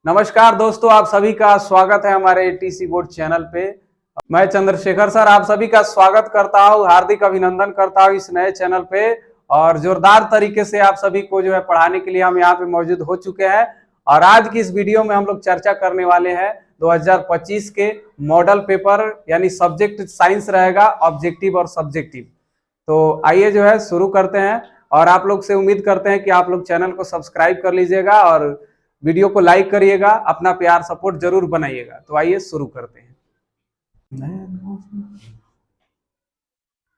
नमस्कार दोस्तों, आप सभी का स्वागत है हमारे एटीसी बोर्ड चैनल पे। मैं चंद्रशेखर सर आप सभी का स्वागत करता हूं, हार्दिक अभिनंदन करता हूं इस नए चैनल पे। और जोरदार तरीके से आप सभी को जो है पढ़ाने के लिए हम यहाँ पे मौजूद हो चुके हैं। और आज की इस वीडियो में हम लोग चर्चा करने वाले हैं 2025 के मॉडल पेपर यानी सब्जेक्ट साइंस रहेगा, ऑब्जेक्टिव और सब्जेक्टिव। तो आइए जो है शुरू करते हैं और आप लोग से उम्मीद करते हैं कि आप लोग चैनल को सब्सक्राइब कर लीजिएगा और वीडियो को लाइक करिएगा, अपना प्यार सपोर्ट जरूर बनाइएगा। तो आइए शुरू करते हैं।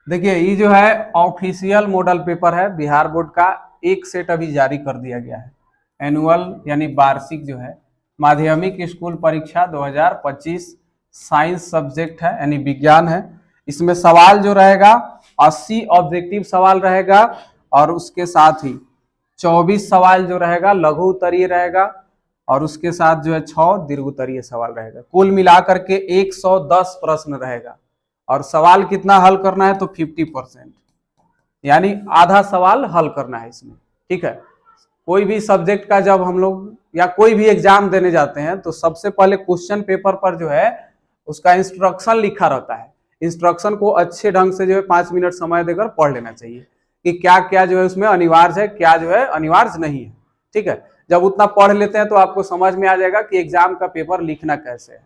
देखिए, ये जो है ऑफिशियल मॉडल पेपर है बिहार बोर्ड का। एक सेट अभी जारी कर दिया गया है। एनुअल यानी वार्षिक जो है माध्यमिक स्कूल परीक्षा 2025 साइंस सब्जेक्ट है यानी विज्ञान है। इसमें सवाल जो रहेगा 80 ऑब्जेक्टिव सवाल रहेगा और उसके साथ ही 24 सवाल जो रहेगा लघु उत्तरीय रहेगा और उसके साथ जो है 6 दीर्घ उत्तरीय सवाल रहेगा। कुल मिलाकर के 110 प्रश्न रहेगा और सवाल कितना हल करना है तो 50%, यानी आधा सवाल हल करना है इसमें। ठीक है, कोई भी सब्जेक्ट का जब हम लोग या कोई भी एग्जाम देने जाते हैं तो सबसे पहले क्वेश्चन पेपर पर जो है उसका इंस्ट्रक्शन लिखा रहता है। इंस्ट्रक्शन को अच्छे ढंग से जो है 5 मिनट समय देकर पढ़ लेना चाहिए कि क्या क्या जो है उसमें अनिवार्य है, क्या जो है अनिवार्य नहीं है। ठीक है, जब उतना पढ़ लेते हैं तो आपको समझ में आ जाएगा कि एग्जाम का पेपर लिखना कैसे है।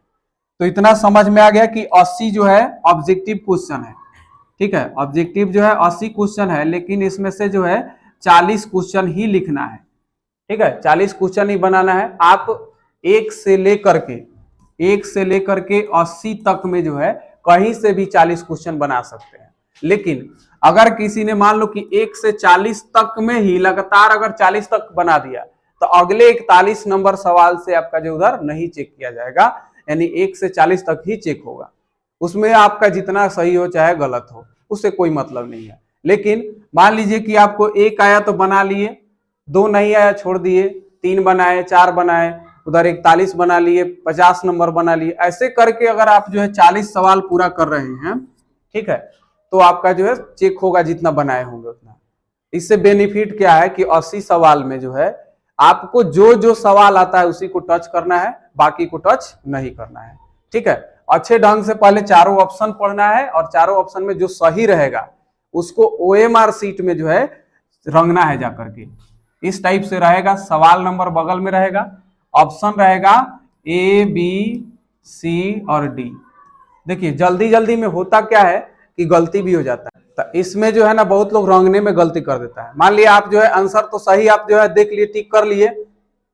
तो इतना समझ में आ गया कि 80 जो है ऑब्जेक्टिव क्वेश्चन है। ठीक है, ऑब्जेक्टिव जो है 80 क्वेश्चन है, लेकिन इसमें से जो है 40 क्वेश्चन ही लिखना है। ठीक है, 40 क्वेश्चन ही बनाना है। आप एक से लेकर के 80 तक में जो है कहीं से भी 40 क्वेश्चन बना सकते हैं। लेकिन अगर किसी ने मान लो कि 1 से 40 तक में ही लगातार अगर 40 तक बना दिया तो अगले 41 नंबर सवाल से आपका जो उधर नहीं चेक किया जाएगा, यानी 1 से 40 तक ही चेक होगा। उसमें आपका जितना सही हो चाहे गलत हो उससे कोई मतलब नहीं है। लेकिन मान लीजिए कि आपको एक आया तो बना लिए, 2 नहीं आया छोड़ दिए, 3 बनाए, 4 बनाए, उधर 41 बना लिए, 50 नंबर बना लिए। ऐसे करके अगर आप जो है 40 सवाल पूरा कर रहे हैं, ठीक है, तो आपका जो है चेक होगा जितना बनाए होंगे उतना। इससे बेनिफिट क्या है कि 80 सवाल में जो है आपको जो जो सवाल आता है उसी को टच करना है, बाकी को टच नहीं करना है। ठीक है, अच्छे ढंग से पहले चारों ऑप्शन पढ़ना है और चारों ऑप्शन में जो सही रहेगा उसको ओएमआर सीट में जो है रंगना है जाकर के। इस टाइप से रहेगा। सवाल नंबर बगल में रहेगा, ऑप्शन रहेगा ए बी सी और डी। देखिए जल्दी जल्दी में होता क्या है कि गलती भी हो जाता है। तो इसमें जो है ना बहुत लोग रंगने में गलती कर देता है। मान लिया आप जो है आंसर तो सही आप जो है देख लिए, टिक कर लिए,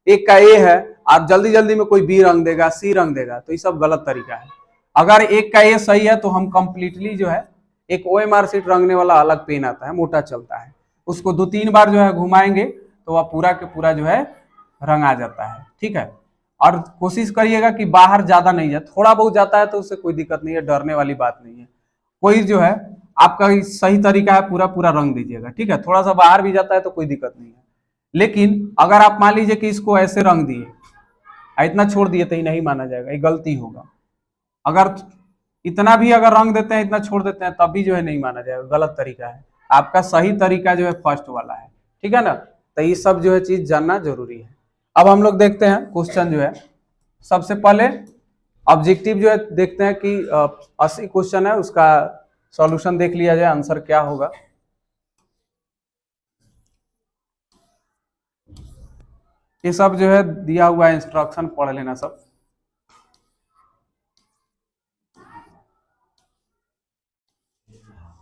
एक का ए है, आप जल्दी जल्दी में कोई बी रंग देगा, सी रंग देगा, तो ये सब गलत तरीका है। अगर एक का ए सही है तो हम कंप्लीटली जो है एक ओएमआर सीट रंगने वाला अलग पेन आता है, मोटा चलता है, उसको 2-3 बार जो है घुमाएंगे तो वह पूरा के पूरा जो है रंग आ जाता है। ठीक है, और कोशिश करिएगा कि बाहर ज्यादा नहीं जाए, थोड़ा बहुत जाता है तो उससे कोई दिक्कत नहीं है, डरने वाली बात नहीं है। कोई जो है आपका सही तरीका है पूरा पूरा रंग दीजिएगा। ठीक है, थोड़ा सा बाहर भी जाता है तो कोई दिक्कत नहीं है। लेकिन अगर आप मान लीजिए कि इसको ऐसे रंग दिए, इतना छोड़ दिए तो ये नहीं माना जाएगा, ये गलती होगा। अगर इतना भी अगर रंग देते हैं, इतना छोड़ देते हैं, तब भी जो है नहीं माना जाएगा, गलत तरीका है। आपका सही तरीका जो है फर्स्ट वाला है। ठीक है ना, तो ये सब जो है चीज जानना जरूरी है। अब हम लोग देखते हैं क्वेश्चन जो है, सबसे पहले ऑब्जेक्टिव जो है देखते हैं कि 80 क्वेश्चन है, उसका सॉल्यूशन देख लिया जाए, आंसर क्या होगा। ये सब जो है दिया हुआ है, इंस्ट्रक्शन पढ़ लेना सब।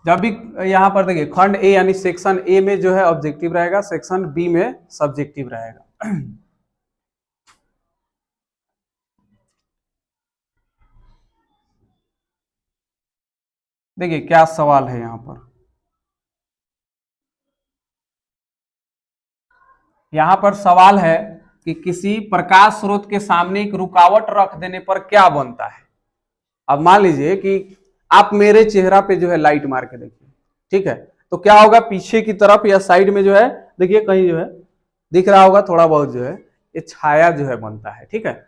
जब भी यहां पर देखिए खंड ए यानी सेक्शन ए में जो है ऑब्जेक्टिव रहेगा, सेक्शन बी में सब्जेक्टिव रहेगा। देखिए क्या सवाल है यहां पर। यहां पर सवाल है कि किसी प्रकाश स्रोत के सामने एक रुकावट रख देने पर क्या बनता है। अब मान लीजिए कि आप मेरे चेहरा पे जो है लाइट मार के देखिए, ठीक है, तो क्या होगा, पीछे की तरफ या साइड में जो है देखिए कहीं जो है दिख रहा होगा थोड़ा बहुत, जो है ये छाया जो है बनता है। ठीक है,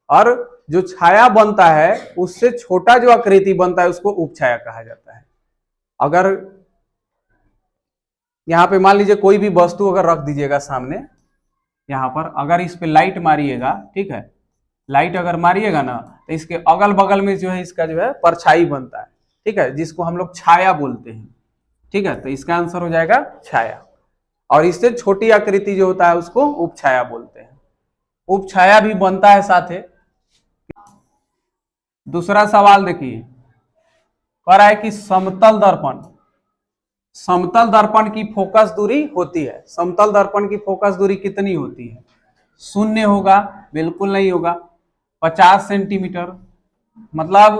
और जो छाया बनता है उससे छोटा जो आकृति बनता है उसको उपछाया कहा जाता है। अगर यहाँ पे मान लीजिए कोई भी वस्तु अगर रख दीजिएगा सामने, यहाँ पर अगर इस पे लाइट मारिएगा, ठीक है, लाइट अगर मारिएगा ना तो इसके अगल बगल में जो है इसका जो है परछाई बनता है, ठीक है, जिसको हम लोग छाया बोलते हैं, ठीक है। तो इसका आंसर हो जाएगा छाया। और इससे छोटी आकृति जो होता है उसको उपछाया बोलते हैं। उपछाया भी बनता है साथ ही। दूसरा सवाल देखिए, कह रहा है कि समतल दर्पण की फोकस दूरी होती है, समतल दर्पण की फोकस दूरी कितनी होती है? 0 होगा? बिल्कुल नहीं होगा। 50 सेंटीमीटर, मतलब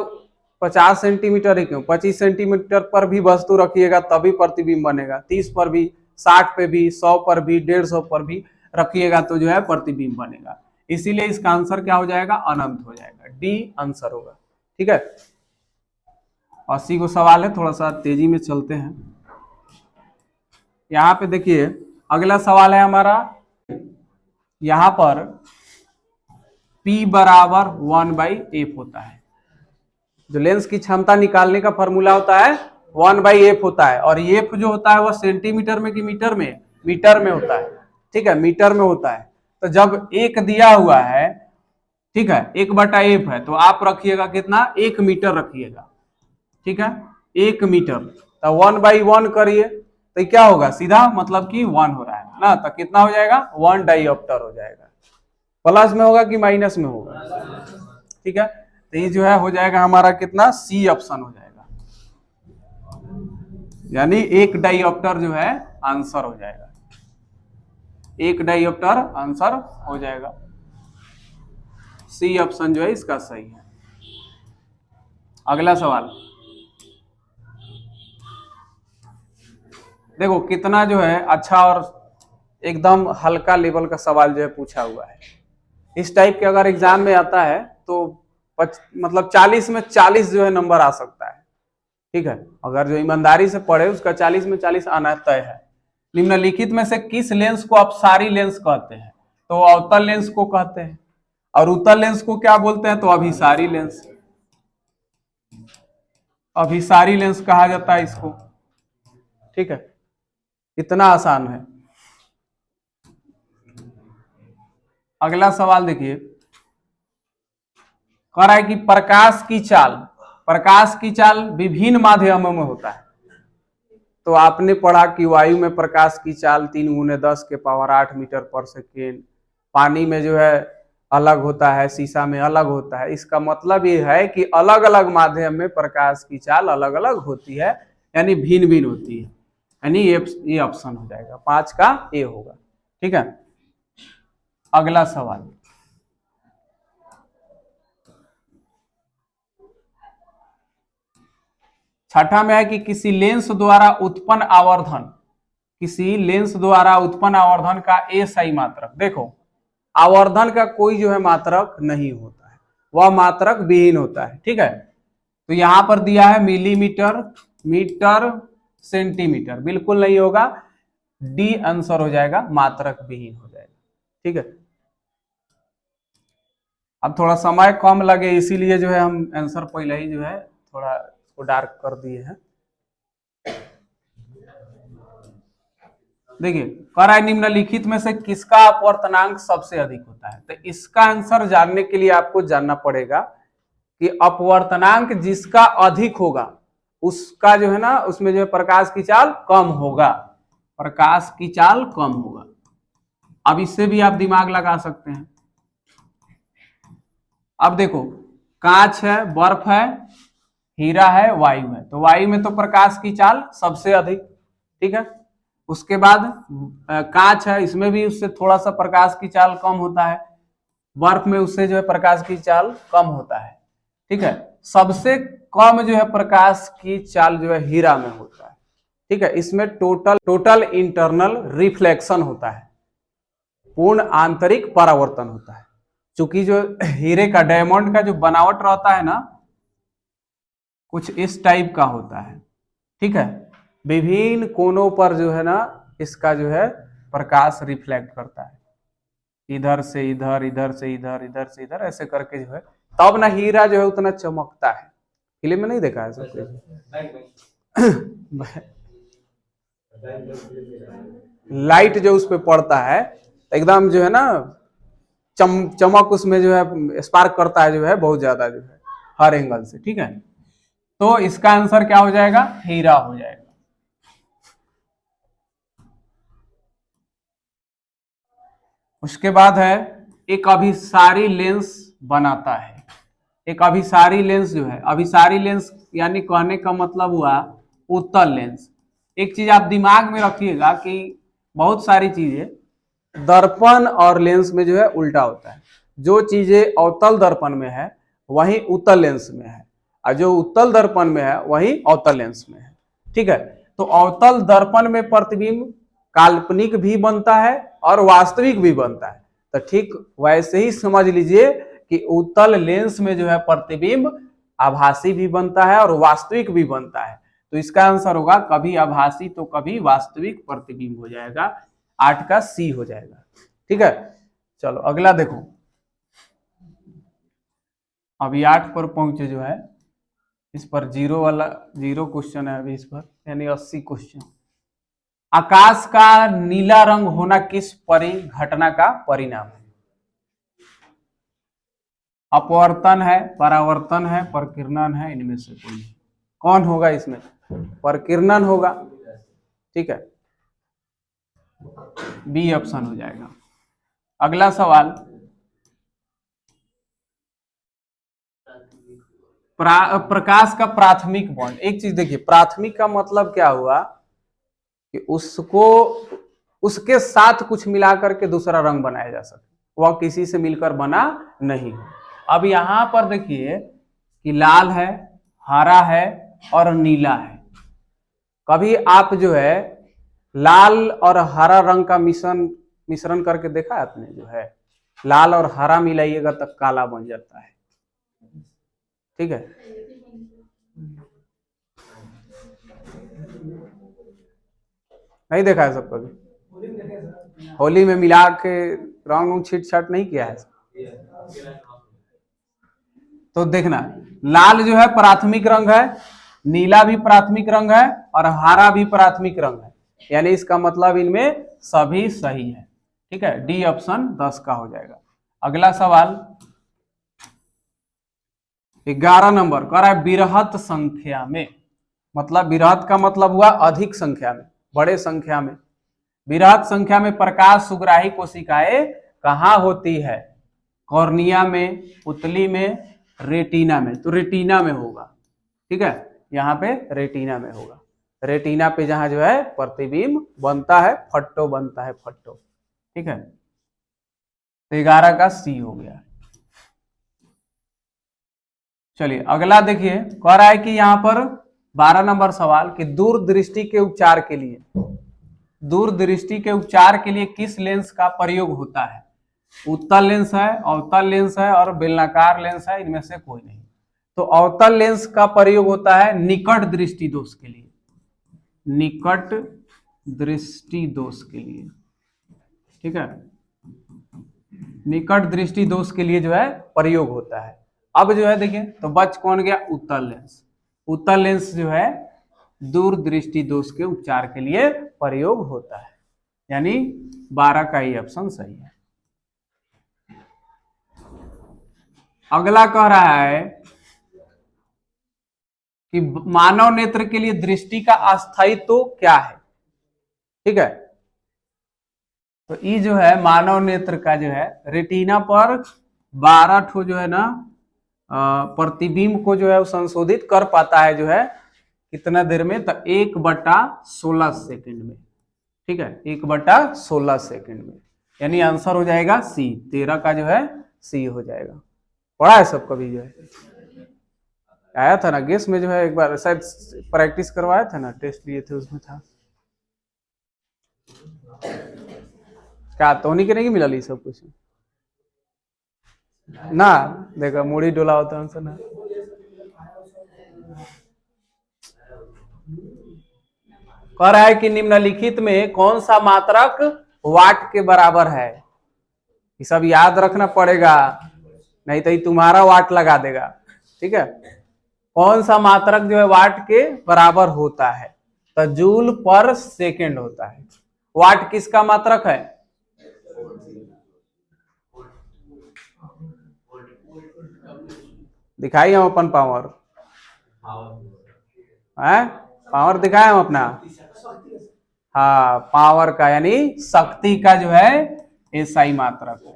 50 सेंटीमीटर ही क्यों, 25 सेंटीमीटर पर भी वस्तु रखिएगा तभी प्रतिबिंब बनेगा, 30 पर भी, 60 पे भी, 100 पर भी, 150 पर भी रखिएगा तो जो है प्रतिबिंब बनेगा। इसीलिए इसका आंसर क्या हो जाएगा? अनंत हो जाएगा, डी आंसर होगा, ठीक है। 80 को सवाल है, थोड़ा सा तेजी में चलते हैं। यहां पे देखिए अगला सवाल है हमारा, यहां पर P बराबर 1/f होता है। जो लेंस की क्षमता निकालने का फॉर्मूला होता है 1/f होता है, और f जो होता है वह सेंटीमीटर में कि मीटर में? मीटर में होता है, ठीक है, मीटर में होता है। तो जब 1 दिया हुआ है, ठीक है, 1/f है, तो आप रखिएगा कितना? 1 मीटर रखिएगा, ठीक है, 1 मीटर। तो 1/1 करिए तो क्या होगा? सीधा मतलब कि 1 हो रहा है ना, तो कितना हो जाएगा? 1 डाइऑप्टर हो जाएगा। प्लस में होगा कि माइनस में होगा? ठीक है, तो ये जो है हो जाएगा हमारा कितना? सी ऑप्शन हो जाएगा, यानी 1 डाइऑप्टर जो है आंसर हो जाएगा, 1 डाइऑप्टर आंसर हो जाएगा। सी ऑप्शन जो है इसका सही है। अगला सवाल देखो कितना जो है अच्छा और एकदम हल्का लेवल का सवाल जो है पूछा हुआ है। इस टाइप के अगर एग्जाम में आता है तो मतलब 40 में 40 जो है नंबर आ सकता है, ठीक है। अगर जो ईमानदारी से पढ़े उसका 40 में 40 आना तय है। निम्नलिखित में से किस लेंस को अपसारी लेंस कहते हैं? तो अवतल लेंस को कहते हैं, और उत्तल लेंस को क्या बोलते हैं? तो अभिसारी लेंस, अभिसारी लेंस कहा जाता है इसको, ठीक है। इतना आसान है। अगला सवाल देखिए, कह रहा है कि प्रकाश की चाल विभिन्न माध्यमों में होता है। तो आपने पढ़ा कि वायु में प्रकाश की चाल 3×10⁸ मीटर पर सेकेंड, पानी में जो है अलग होता है, शीशा में अलग होता है। इसका मतलब ये है कि अलग अलग माध्यम में प्रकाश की चाल अलग अलग होती है, यानी भिन्न भिन्न होती है, यानी ये ऑप्शन हो जाएगा, 5 का ए होगा, ठीक है। अगला सवाल, छठा में है कि किसी लेंस द्वारा उत्पन्न आवर्धन का ए सही मात्रक। देखो आवर्धन का कोई जो है मात्रक नहीं होता है, वह मात्रक विहीन होता है, ठीक है। तो यहां पर दिया है मिलीमीटर, मीटर, सेंटीमीटर, बिल्कुल नहीं होगा, डी आंसर हो जाएगा, मात्रक विहीन हो जाएगा, ठीक है। अब थोड़ा समय कम लगे इसीलिए जो है हम आंसर पहले ही जो है थोड़ा इसको डार्क कर दिए हैं। देखिए कह रहा है निम्नलिखित में से किसका अपवर्तनांक सबसे अधिक होता है? तो इसका आंसर जानने के लिए आपको जानना पड़ेगा कि अपवर्तनांक जिसका अधिक होगा उसका जो है ना, उसमें जो है प्रकाश की चाल कम होगा, प्रकाश की चाल कम होगा। अब इससे भी आप दिमाग लगा सकते हैं। अब देखो कांच है, बर्फ है, हीरा है, वायु है, तो वायु में तो प्रकाश की चाल सबसे अधिक, ठीक है। उसके बाद कांच है, इसमें भी उससे थोड़ा सा प्रकाश की चाल कम होता है, बर्फ में उससे जो है प्रकाश की चाल कम होता है, ठीक है। सबसे कम जो है प्रकाश की चाल जो है हीरा में होता है, ठीक है। इसमें टोटल इंटरनल रिफ्लेक्शन होता है, पूर्ण आंतरिक परावर्तन होता है। क्योंकि जो हीरे का, डायमंड का जो बनावट रहता है ना, कुछ इस टाइप का होता है, ठीक है। विभिन्न कोनों पर जो है ना इसका जो है प्रकाश रिफ्लेक्ट करता है, इधर से इधर, इधर से इधर, इधर से इधर, ऐसे करके जो है, तब ना हीरा जो है उतना चमकता है। फिल्म में नहीं देखा है सब लाइट जो उस पर पड़ता है एकदम जो है ना चमक उसमें जो है स्पार्क करता है जो है बहुत ज्यादा जो है हर एंगल से, ठीक है। तो इसका आंसर क्या हो जाएगा, हीरा हो जाएगा। उसके बाद है एक अभिसारी लेंस बनाता है। एक अभिसारी लेंस जो है, अभिसारी लेंस यानी कहने का मतलब हुआ उत्तल लेंस। एक चीज आप दिमाग में रखिएगा कि बहुत सारी चीजें दर्पण और लेंस में जो है उल्टा होता है। जो चीजें अवतल दर्पण में है वही उत्तल लेंस में है, और जो उत्तल दर्पण में है वही अवतल लेंस में है, ठीक है। तो अवतल दर्पण में प्रतिबिंब काल्पनिक भी बनता है और वास्तविक भी बनता है। तो ठीक वैसे ही समझ लीजिए कि उत्तल लेंस में जो है प्रतिबिंब आभासी भी बनता है और वास्तविक भी बनता है। तो इसका आंसर होगा कभी आभासी तो कभी वास्तविक प्रतिबिंब हो जाएगा, 8 का सी हो जाएगा, ठीक है। चलो अगला देखो, अभी 8 पर पहुंचे जो है, इस पर 0 क्वेश्चन है अभी इस पर, यानी 80 क्वेश्चन। आकाश का नीला रंग होना किस परिघटना का परिणाम है? अपवर्तन है, परावर्तन है, प्रकीर्णन है, इनमें से कोई कौन होगा इसमें? प्रकीर्णन होगा, ठीक है, बी ऑप्शन हो जाएगा। अगला सवाल, प्रकाश का प्राथमिक बॉन्ड। एक चीज देखिए, प्राथमिक का मतलब क्या हुआ कि उसको उसके साथ कुछ मिलाकर के दूसरा रंग बनाया जा सके, वह किसी से मिलकर बना नहीं। अब यहां पर देखिए कि लाल है, हरा है और नीला है। कभी आप जो है लाल और हरा रंग का मिश्रण करके देखा है आपने? जो है लाल और हरा मिलाइएगा तब काला बन जाता है, ठीक है। नहीं देखा है सब कभी? होली में मिला के रंग छीट छाट नहीं किया है? तो देखना, लाल जो है प्राथमिक रंग है, नीला भी प्राथमिक रंग है और हरा भी प्राथमिक रंग है, यानी इसका मतलब इनमें सभी सही है, ठीक है। डी ऑप्शन 10 का हो जाएगा। अगला सवाल 11 नंबर कह रहा है बृहत संख्या में, मतलब बृहत का मतलब हुआ अधिक संख्या में, बड़े संख्या में। बृहत संख्या में प्रकाश सुग्राही कोशिकाएं कहां होती है? कॉर्निया में, पुतली में, रेटिना में। तो रेटिना में होगा, ठीक है, यहाँ पे रेटिना में होगा। रेटिना पे जहां जो है प्रतिबिंब बनता है, फट्टो बनता है, फट्टो, ठीक है। तो 11 का सी हो गया। चलिए अगला देखिए, कह रहा है कि यहां पर 12 नंबर सवाल कि दूरदृष्टि के उपचार के लिए, दूरदृष्टि के उपचार के लिए किस लेंस का प्रयोग होता है? उत्तल लेंस है, अवतल लेंस है और बेलनाकार लेंस है, इनमें से कोई नहीं। तो अवतल लेंस का प्रयोग होता है निकट दृष्टि दोष के लिए, निकट दृष्टि दोष के लिए, ठीक है, निकट दृष्टि दोष के लिए जो है प्रयोग होता है। अब जो है देखिए, तो बच कौन गया? उत्तल लेंस। उत्तल लेंस जो है दूरदृष्टि दोष के उपचार के लिए प्रयोग होता है, यानी 12 का ही ऑप्शन सही है। अगला कह रहा है कि मानव नेत्र के लिए दृष्टि का अस्थायित्व तो क्या है, ठीक है। तो ये जो है मानव नेत्र का जो है रेटिना पर 12 ठो जो है ना प्रतिबिंब को जो है संशोधित कर पाता है, जो है कितना देर में? तो 1/16 सेकंड में, ठीक है, 1/16 सेकंड में, यानी आंसर हो जाएगा सी। 13 का जो है सी हो जाएगा। पढ़ा है सब कभी? जो है आया था ना गेस में, जो है एक बार शायद प्रैक्टिस करवाया था ना, टेस्ट लिए थे, उसमें था क्या? तो नहीं के नहीं मिला ली सब कुछ ना, देखा मुड़ी डोला होता है ना। कह रहा है कि निम्नलिखित में कौन सा मात्रक वाट के बराबर है? ये सब याद रखना पड़ेगा, नहीं तो ये तुम्हारा वाट लगा देगा, ठीक है। कौन सा मात्रक जो है वाट के बराबर होता है? तो जूल पर सेकेंड होता है। वाट किसका मात्रक है? दिखाई हम अपन पावर है, पावर दिखाए हम अपना। हाँ, पावर का यानी शक्ति का जो है एसआई मात्रक है।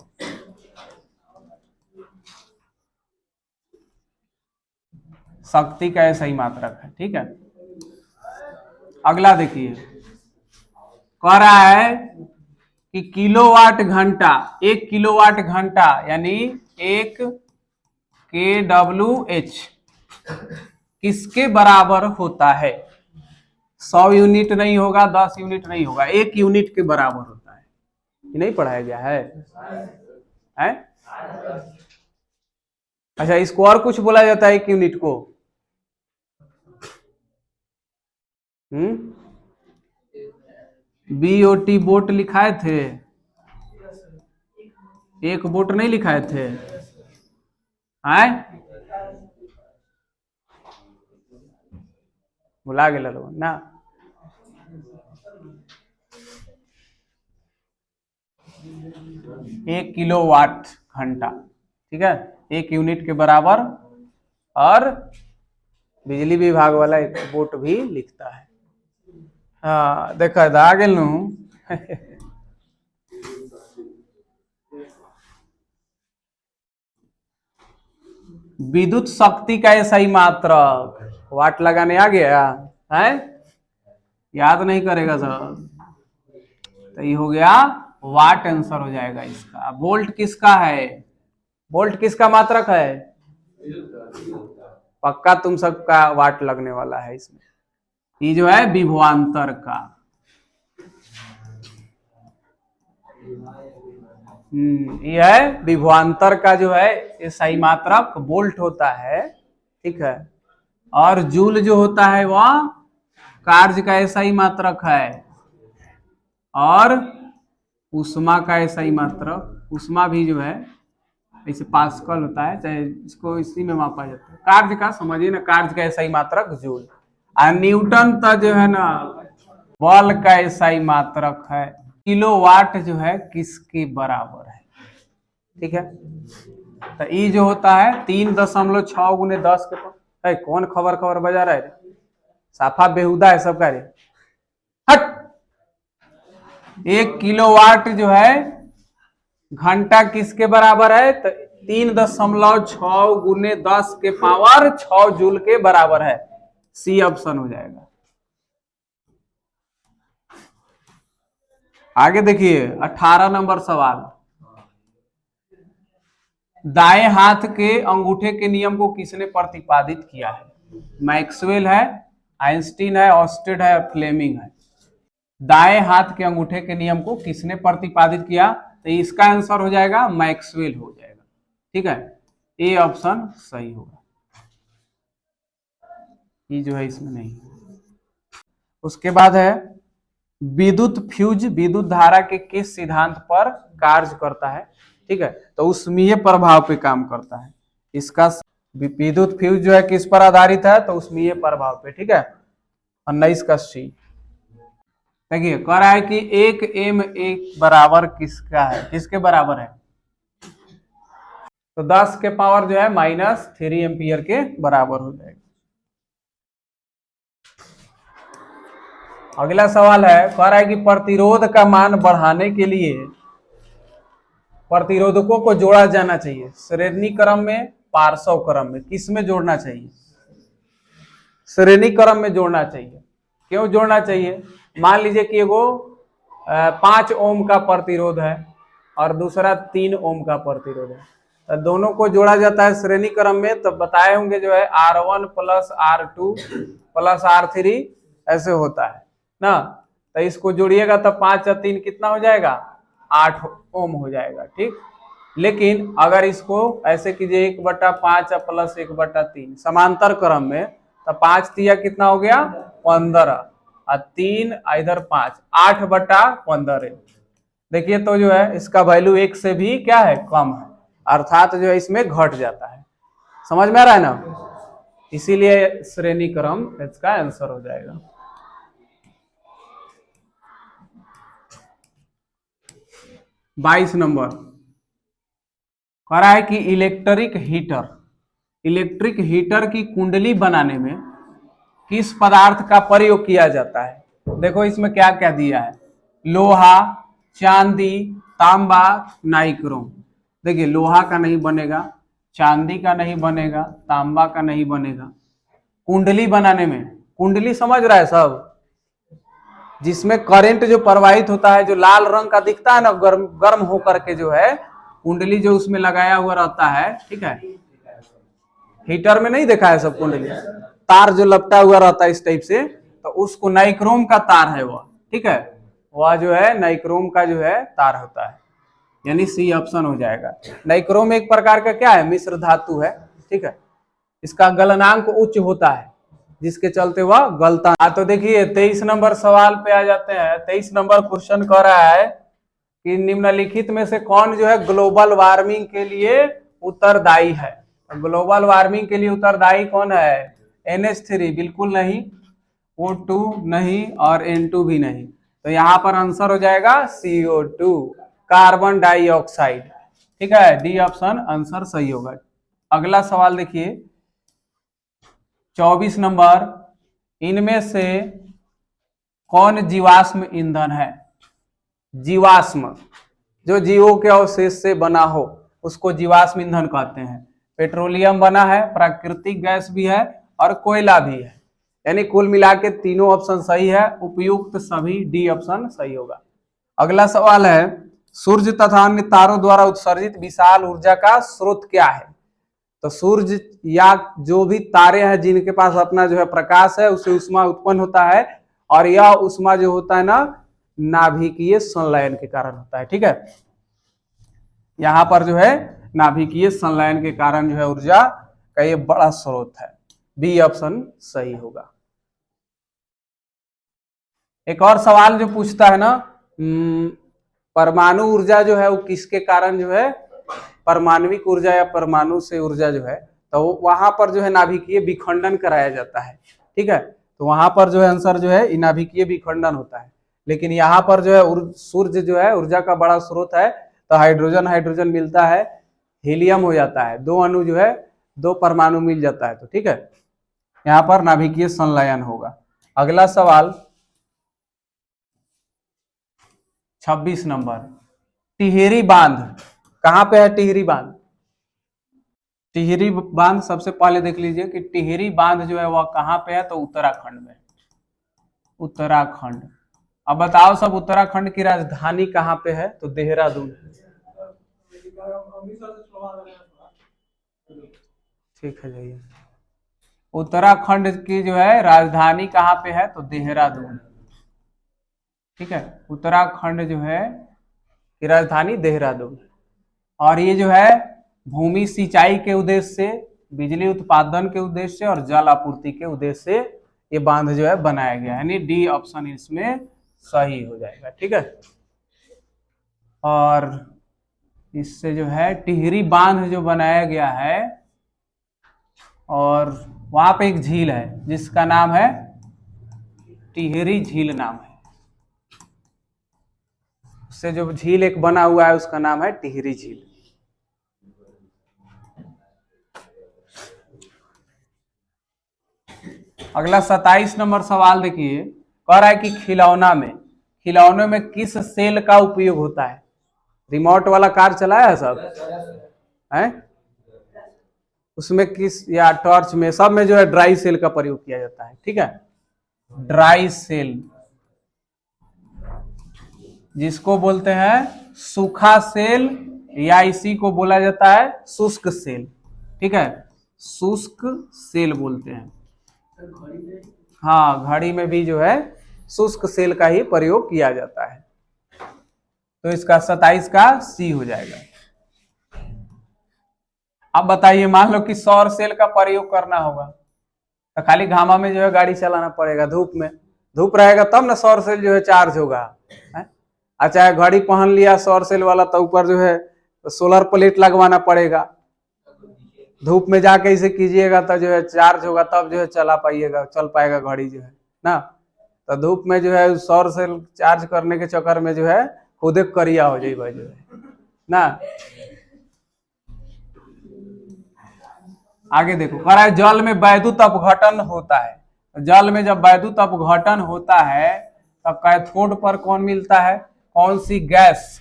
शक्ति का एसआई मात्रक है, ठीक है। अगला देखिए, कह रहा है कि किलोवाट घंटा, 1 किलोवाट घंटा यानी 1 kWh किसके बराबर होता है? 100 यूनिट नहीं होगा, 10 यूनिट नहीं होगा, 1 यूनिट के बराबर होता है। ये नहीं पढ़ाया गया है? अच्छा, इसको और कुछ बोला जाता है 1 यूनिट को? BOT बोट लिखाए थे, 1 बोट नहीं लिखाए थे? हैं? भुला गए लोग ना। एक किलोवाट घंटा, ठीक है, 1 यूनिट के बराबर। और बिजली विभाग वाला 1 बोट भी लिखता है। हाँ देखा आ गेल नु। विद्युत शक्ति का एसआई मात्रक, वाट लगाने आ गया है? याद नहीं करेगा सर तो ये हो गया वाट, आंसर हो जाएगा इसका। वोल्ट किसका है? वोल्ट किसका मात्रक है? पक्का तुम सबका वाट लगने वाला है इसमें। ये जो है विभवांतर का, ये है विभवांतर का जो है एसआई मात्रक वोल्ट होता है, ठीक है। और जूल जो होता है वह कार्य का एसआई मात्रक है। और उष्मा का एसआई मात्रक, उष्मा भी जो है जैसे पास्कल होता है, चाहे इसको इसी में मापा जाता है। कार्य का समझिए ना, कार्य का एसआई मात्रक जूल। और न्यूटन तो जो है ना बल का एसआई मात्रक है। किलोवाट जो है किसके बराबर है, ठीक है। तो ई जो होता है 3.6 गुने 10 के। कौन खबर खबर बजा रहा है? साफा बेहुदा है सबका रे। हट। 1 किलोवाट जो है घंटा किसके बराबर है? तो 3.6 गुने 10 के पावर 6 जूल के बराबर है। सी ऑप्शन हो जाएगा। आगे देखिए 18 नंबर सवाल। दाएं हाथ के अंगूठे के नियम को किसने प्रतिपादित किया है? मैक्सवेल है, आइंस्टीन है, ऑस्टेड है, फ्लेमिंग है। दाएं हाथ के अंगूठे के नियम को किसने प्रतिपादित किया? तो इसका आंसर हो जाएगा मैक्सवेल हो जाएगा, ठीक है। ए ऑप्शन सही होगा, ये जो है इसमें नहीं। उसके बाद है विद्युत फ्यूज विद्युत धारा के किस सिद्धांत पर कार्य करता है? ठीक है, तो ऊष्मीय प्रभाव पे काम करता है। इसका विद्युत फ्यूज जो है किस पर आधारित है? तो ऊष्मीय प्रभाव पे, ठीक है। 19 का सी। देखिए कह रहा है कि 1 m बराबर किसका है, किसके बराबर है? तो 10 के पावर जो है -3 एम्पियर के बराबर हो जाएगा। अगला सवाल है, कह रहा है कि प्रतिरोध का मान बढ़ाने के लिए प्रतिरोधकों को जोड़ा जाना चाहिए श्रेणी क्रम में, पार्श्व क्रम में, किस में जोड़ना चाहिए? श्रेणी क्रम में जोड़ना चाहिए। क्यों जोड़ना चाहिए? मान लीजिए कि एगो 5 ओम का प्रतिरोध है और दूसरा 3 ओम का प्रतिरोध है, तो दोनों को जोड़ा जाता है श्रेणी क्रम में। तो बताए होंगे जो है R1 plus R2 plus R3 ऐसे होता है ना। तो इसको जोड़िएगा तो 5 और 3 कितना हो जाएगा? 8 ओम हो जाएगा, ठीक। लेकिन अगर इसको ऐसे कीजिए 1/5 प्लस 1/3 समांतर क्रम में, तो 5 तिया कितना हो गया? 15 और 3 इधर 5, 8/15। देखिए तो जो है इसका वैल्यू 1 से भी क्या है? कम है, अर्थात जो है इसमें घट जाता है। समझ में आ रहा है ना? इसीलिए श्रेणी क्रम इसका आंसर हो जाएगा। बाईस नंबर कह रहा है कि इलेक्ट्रिक हीटर इलेक्ट्रिक हीटर की कुंडली बनाने में किस पदार्थ का प्रयोग किया जाता है। देखो इसमें क्या क्या दिया है, लोहा, चांदी, तांबा, नाइक्रोम। देखिए लोहा का नहीं बनेगा, चांदी का नहीं बनेगा, तांबा का नहीं बनेगा। कुंडली बनाने में, कुंडली समझ रहा है सब, जिसमें करंट जो प्रवाहित होता है, जो लाल रंग का दिखता है ना, गर्म गर्म होकर के जो है कुंडली जो उसमें लगाया हुआ रहता है, ठीक है। हीटर में नहीं देखा है सब कुंडली, तार जो लपटा हुआ रहता है इस टाइप से, तो उसको नाइक्रोम का तार है वह, ठीक है। वह जो है नाइक्रोम का जो है तार होता है, यानी सी ऑप्शन हो जाएगा। नाइक्रोम एक प्रकार का क्या है, मिश्र धातु है, ठीक है। इसका गलनांक उच्च होता है, जिसके चलते वह गलता। तो देखिए 23 नंबर सवाल पे आ जाते हैं। 23 नंबर क्वेश्चन कह रहा है कि निम्नलिखित में से कौन जो है ग्लोबल वार्मिंग के लिए उत्तरदायी है। ग्लोबल वार्मिंग के लिए उत्तरदायी कौन है, NH3 बिल्कुल नहीं, O2 नहीं, और N2 भी नहीं। तो यहाँ पर आंसर हो जाएगा CO2, कार्बन डाइऑक्साइड, ठीक है। डी ऑप्शन आंसर सही होगा। अगला सवाल देखिए 24 नंबर, इनमें से कौन जीवाश्म ईंधन है। जीवाश्म, जो जीवों के अवशेष से बना हो उसको जीवाश्म ईंधन कहते हैं। पेट्रोलियम बना है, प्राकृतिक गैस भी है, और कोयला भी है, यानी कुल मिला के तीनों ऑप्शन सही है, उपयुक्त सभी, डी ऑप्शन सही होगा। अगला सवाल है, सूर्य तथा अन्य तारों द्वारा उत्सर्जित विशाल ऊर्जा का स्रोत क्या है। तो सूर्य या जो भी तारे हैं जिनके पास अपना जो है प्रकाश है, उससे ऊष्मा उत्पन्न होता है, और यह ऊष्मा जो होता है ना नाभिकीय संलयन के कारण होता है, ठीक है। यहां पर जो है नाभिकीय संलयन के कारण जो है ऊर्जा का ये बड़ा स्रोत है, बी ऑप्शन सही होगा। एक और सवाल जो पूछता है ना, परमाणु ऊर्जा जो है वो किसके कारण जो है, परमाणविक ऊर्जा या परमाणु से ऊर्जा जो है, तो वहां पर जो है नाभिकीय विखंडन कराया जाता है, ठीक है। तो वहां पर जो है आंसर जो है नाभिकीय विखंडन होता है। लेकिन यहाँ पर जो है सूर्य जो है ऊर्जा का बड़ा स्रोत है, तो हाइड्रोजन हाइड्रोजन मिलता है, हीलियम हो जाता है, दो अणु जो है, दो परमाणु मिल जाता है, तो ठीक है, यहाँ पर नाभिकीय संलयन होगा। अगला सवाल 26 नंबर, टिहरी बांध कहां पे है। टिहरी बांध, टिहरी बांध सबसे पहले देख लीजिए कि टिहरी बांध जो है वह कहां पे है, तो उत्तराखंड में, उत्तराखंड। अब बताओ सब, उत्तराखंड की राजधानी कहां पे है, तो देहरादून। ठीक है जाइए। उत्तराखंड की जो है राजधानी कहां पे है, तो देहरादून, ठीक है। उत्तराखंड जो है की राजधानी देहरादून। और ये जो है भूमि सिंचाई के उद्देश्य से, बिजली उत्पादन के उद्देश्य से, और जल आपूर्ति के उद्देश्य से ये बांध जो है बनाया गया है, यानी डी ऑप्शन इसमें सही हो जाएगा, ठीक है। और इससे जो है टिहरी बांध जो बनाया गया है, और वहां पे एक झील है जिसका नाम है टिहरी झील नाम है, उससे जो झील एक बना हुआ है उसका नाम है टिहरी झील। अगला 27 नंबर सवाल देखिए, कह रहा है कि खिलौने में किस सेल का उपयोग होता है। रिमोट वाला कार चलाया है सब है, उसमें किस, या टॉर्च में, सब में जो है ड्राई सेल का प्रयोग किया जाता है, ठीक है। ड्राई सेल जिसको बोलते हैं सूखा सेल, या इसी को बोला जाता है शुष्क सेल, ठीक है, शुष्क सेल बोलते हैं। हाँ, घड़ी में भी जो है शुष्क सेल का ही प्रयोग किया जाता है, तो इसका 27 का सी हो जाएगा। अब बताइए, मान लो कि सौर सेल का प्रयोग करना होगा, तो खाली घामा में जो है गाड़ी चलाना पड़ेगा, धूप में, धूप रहेगा तब ना सौर सेल जो है चार्ज होगा, है? अच्छा, घड़ी पहन लिया सौर सेल वाला, तो ऊपर जो है सोलर प्लेट लगवाना पड़ेगा, धूप में जाके इसे कीजिएगा तो जो है चार्ज होगा, तब जो है चल पाएगा घड़ी जो है ना। तो धूप में जो है सौर सेल चार्ज करने के चक्कर में जो है खुदे करिया हो जाएगा जो है ना। आगे देखो, कह रहा है जल में वैद्युत अपघटन होता है। जल में जब वैद्युत अपघटन होता है तब कैथोड पर कौन मिलता है, कौन सी गैस?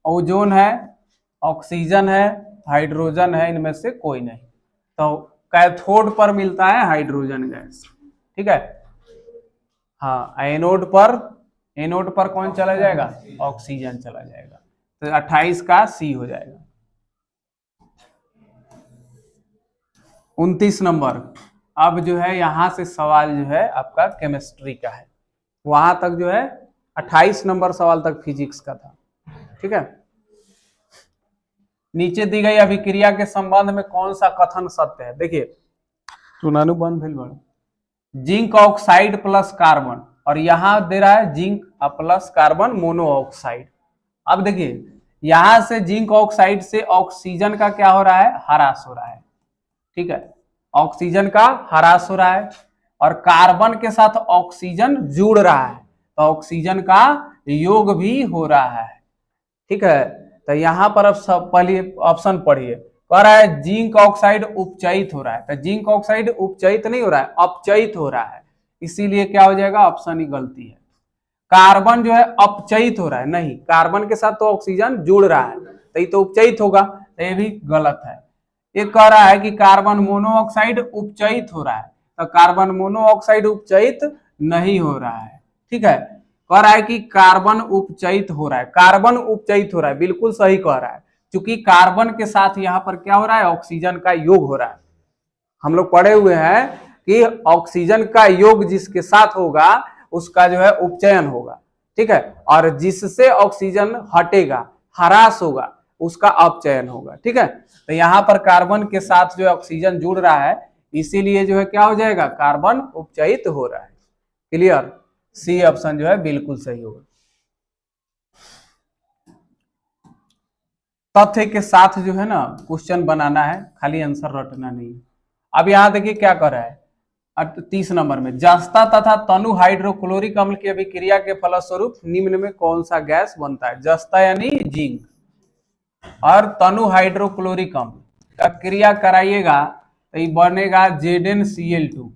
ओजोन है, ऑक्सीजन है, हाइड्रोजन है, इनमें से कोई नहीं। तो कैथोड पर मिलता है हाइड्रोजन गैस, ठीक है। हाँ, एनोड पर कौन चला जाएगा, ऑक्सीजन चला जाएगा। तो 28 का सी हो जाएगा। 29 नंबर, अब जो है यहां से सवाल जो है आपका केमिस्ट्री का है। वहां तक जो है 28 नंबर सवाल तक फिजिक्स का था, ठीक है। नीचे दी गई अभिक्रिया के संबंध में कौन सा कथन सत्य है? देखिए, चुनानुबंध भेल बड़ा, जिंक ऑक्साइड प्लस कार्बन, और यहां दे रहा है जिंक प्लस कार्बन मोनोऑक्साइड। अब देखिए, यहां से जिंक ऑक्साइड से ऑक्सीजन का क्या हो रहा है, ह्रास हो रहा है, ठीक है। ऑक्सीजन का ह्रास हो रहा है और कार्बन के साथ ऑक्सीजन जुड़ रहा है, तो ऑक्सीजन का योग भी हो रहा है, ठीक है। तो यहां पर अब सब पहले ऑप्शन पढ़िए, कह रहा है जिंक ऑक्साइड उपचयित हो रहा है। तो जिंक ऑक्साइड उपचयित नहीं हो रहा है, अपचयित हो रहा है, इसीलिए क्या हो जाएगा, ऑप्शन ही गलती है। कार्बन जो है अपचयित हो रहा है, नहीं, कार्बन के साथ तो ऑक्सीजन जुड़ रहा है, तो ये तो उपचयित होगा, तो ये भी गलत है। ये कह रहा है कि कार्बन मोनोऑक्साइड उपचयित हो रहा है, तो कार्बन मोनोऑक्साइड उपचयित नहीं हो रहा है, ठीक है। कह रहा है कि कार्बन उपचयित हो रहा है, कार्बन उपचयित हो रहा है, बिल्कुल सही कह रहा है, क्योंकि कार्बन के साथ यहाँ पर क्या हो रहा है, ऑक्सीजन का योग हो रहा है। हम लोग पढ़े हुए हैं कि ऑक्सीजन का योग जिसके साथ होगा उसका जो है उपचयन होगा, ठीक है, और जिससे ऑक्सीजन हटेगा, ह्रास होगा, उसका अपचयन होगा, ठीक है। तो यहाँ पर कार्बन के साथ जो ऑक्सीजन जुड़ रहा है, इसीलिए जो है क्या हो जाएगा, कार्बन उपचयित हो रहा है। क्लियर, सी ऑप्शन जो है बिल्कुल सही होगा। तथ्य के साथ जो है ना क्वेश्चन बनाना है, खाली आंसर रटना नहीं। अब यहां देखिए क्या कर रहा है, 30 नंबर में, जस्ता तथा तनु हाइड्रोक्लोरिक अम्ल की अभिक्रिया के फलस्वरूप निम्न में कौन सा गैस बनता है? जस्ता यानी जिंक और तनु हाइड्रोक्लोरिक अम्ल का क्रिया कराइएगा तो ये बनेगा ZnCl2,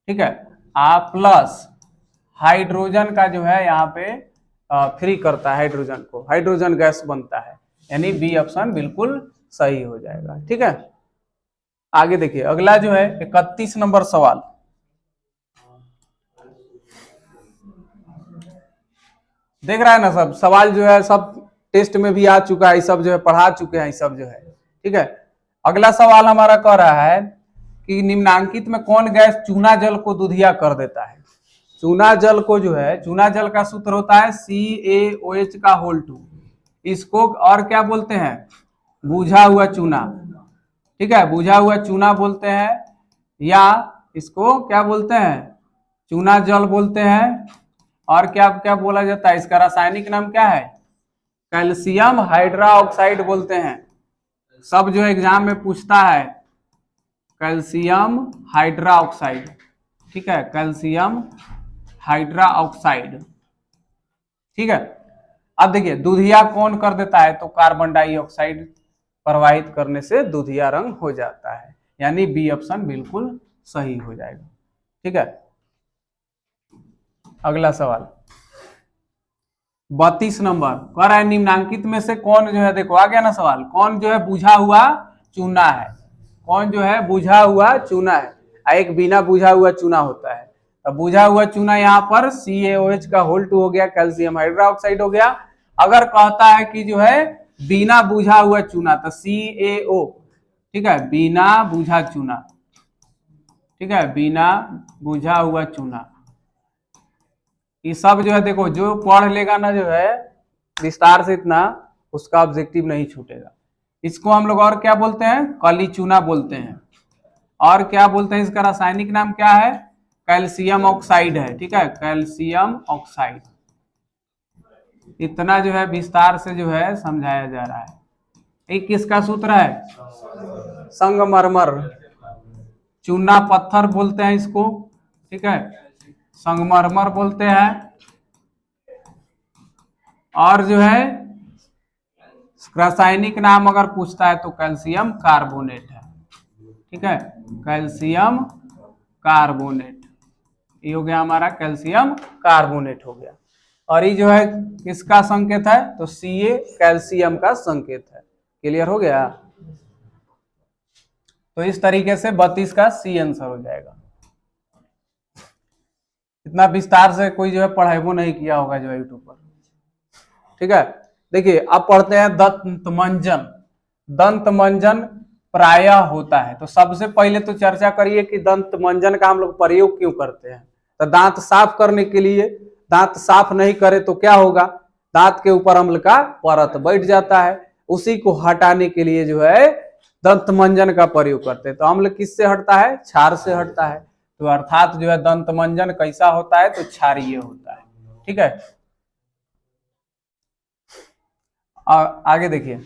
ठीक है। प्लस हाइड्रोजन का जो है यहाँ पे फ्री करता है हाइड्रोजन को, हाइड्रोजन गैस बनता है, यानी बी ऑप्शन बिल्कुल सही हो जाएगा, ठीक है। आगे देखिए, अगला जो है 31 नंबर सवाल, देख रहा है ना, सब सवाल जो है सब टेस्ट में भी आ चुका है, सब जो है पढ़ा चुके हैं, सब जो है, ठीक है। अगला सवाल हमारा कह रहा है कि निम्नांकित में कौन गैस चूना जल को दुधिया कर देता है? चूना जल को जो है, चूना जल का सूत्र होता है CaOH का होल 2, इसको और क्या बोलते हैं, बुझा हुआ चूना, ठीक है, बुझा हुआ चूना बोलते हैं, या इसको क्या बोलते हैं, चूना जल बोलते हैं, और क्या क्या बोला जाता है, इसका रासायनिक नाम क्या है, कैल्शियम हाइड्रोक्साइड बोलते हैं। सब जो एग्जाम में पूछता है कैल्शियम हाइड्रोक्साइड, ठीक है, कैल्शियम हाइड्रोक्साइड, ठीक है। अब देखिए, दुधिया कौन कर देता है, तो कार्बन डाइऑक्साइड प्रवाहित करने से दुधिया रंग हो जाता है, यानी बी ऑप्शन बिल्कुल सही हो जाएगा, ठीक है। अगला सवाल 32 नंबर, कह रहा है निम्नांकित में से कौन जो है, देखो आ गया ना सवाल, कौन जो है बुझा हुआ चूना है, कौन जो है बुझा हुआ चूना है, एक बिना बुझा हुआ चूना होता है। तो बुझा हुआ चूना यहाँ पर CaOH का होल 2 हो गया, कैल्शियम हाइड्रोक्साइड हो गया। अगर कहता है कि जो है बिना बुझा हुआ चूना, तो CaO, ठीक है, बिना बुझा चूना, ठीक है, बिना बुझा हुआ चूना। ये सब जो है देखो, जो पढ़ लेगा ना जो है विस्तार से इतना, उसका ऑब्जेक्टिव नहीं छूटेगा। इसको हम लोग और क्या बोलते हैं, कली चूना बोलते हैं, और क्या बोलते हैं, इसका रासायनिक नाम क्या है, कैल्शियम ऑक्साइड है, ठीक है, कैल्शियम ऑक्साइड। इतना जो है विस्तार से जो है समझाया जा रहा है। एक किसका सूत्र है, संगमरमर, चूना पत्थर बोलते हैं इसको, ठीक है, संगमरमर बोलते हैं। और जो है रासायनिक नाम अगर पूछता है तो कैल्शियम कार्बोनेट है, ठीक है, कैल्शियम कार्बोनेट, ये हो गया हमारा कैल्शियम कार्बोनेट हो गया। और ये जो है किसका संकेत है, तो Ca कैल्शियम का संकेत है। क्लियर हो गया। तो इस तरीके से 32 का सी आंसर हो जाएगा। इतना विस्तार से कोई जो है पढ़ाई नहीं किया होगा जो है यूट्यूब पर। ठीक है, देखिए अब पढ़ते हैं दंत मंजन। दंत मंजन प्रायः होता है, तो सबसे पहले तो चर्चा करिए कि दंत मंजन का हम लोग प्रयोग क्यों करते हैं। तो दांत साफ करने के लिए, दांत साफ नहीं करे तो क्या होगा, दांत के ऊपर अम्ल का परत बैठ जाता है, उसी को हटाने के लिए जो है दंत मंजन का प्रयोग करते हैं। तो अम्ल किससे हटता है, क्षार से हटता है। तो अर्थात जो है दंत मंजन कैसा होता है, तो क्षारीय होता है। ठीक है, आगे देखिए,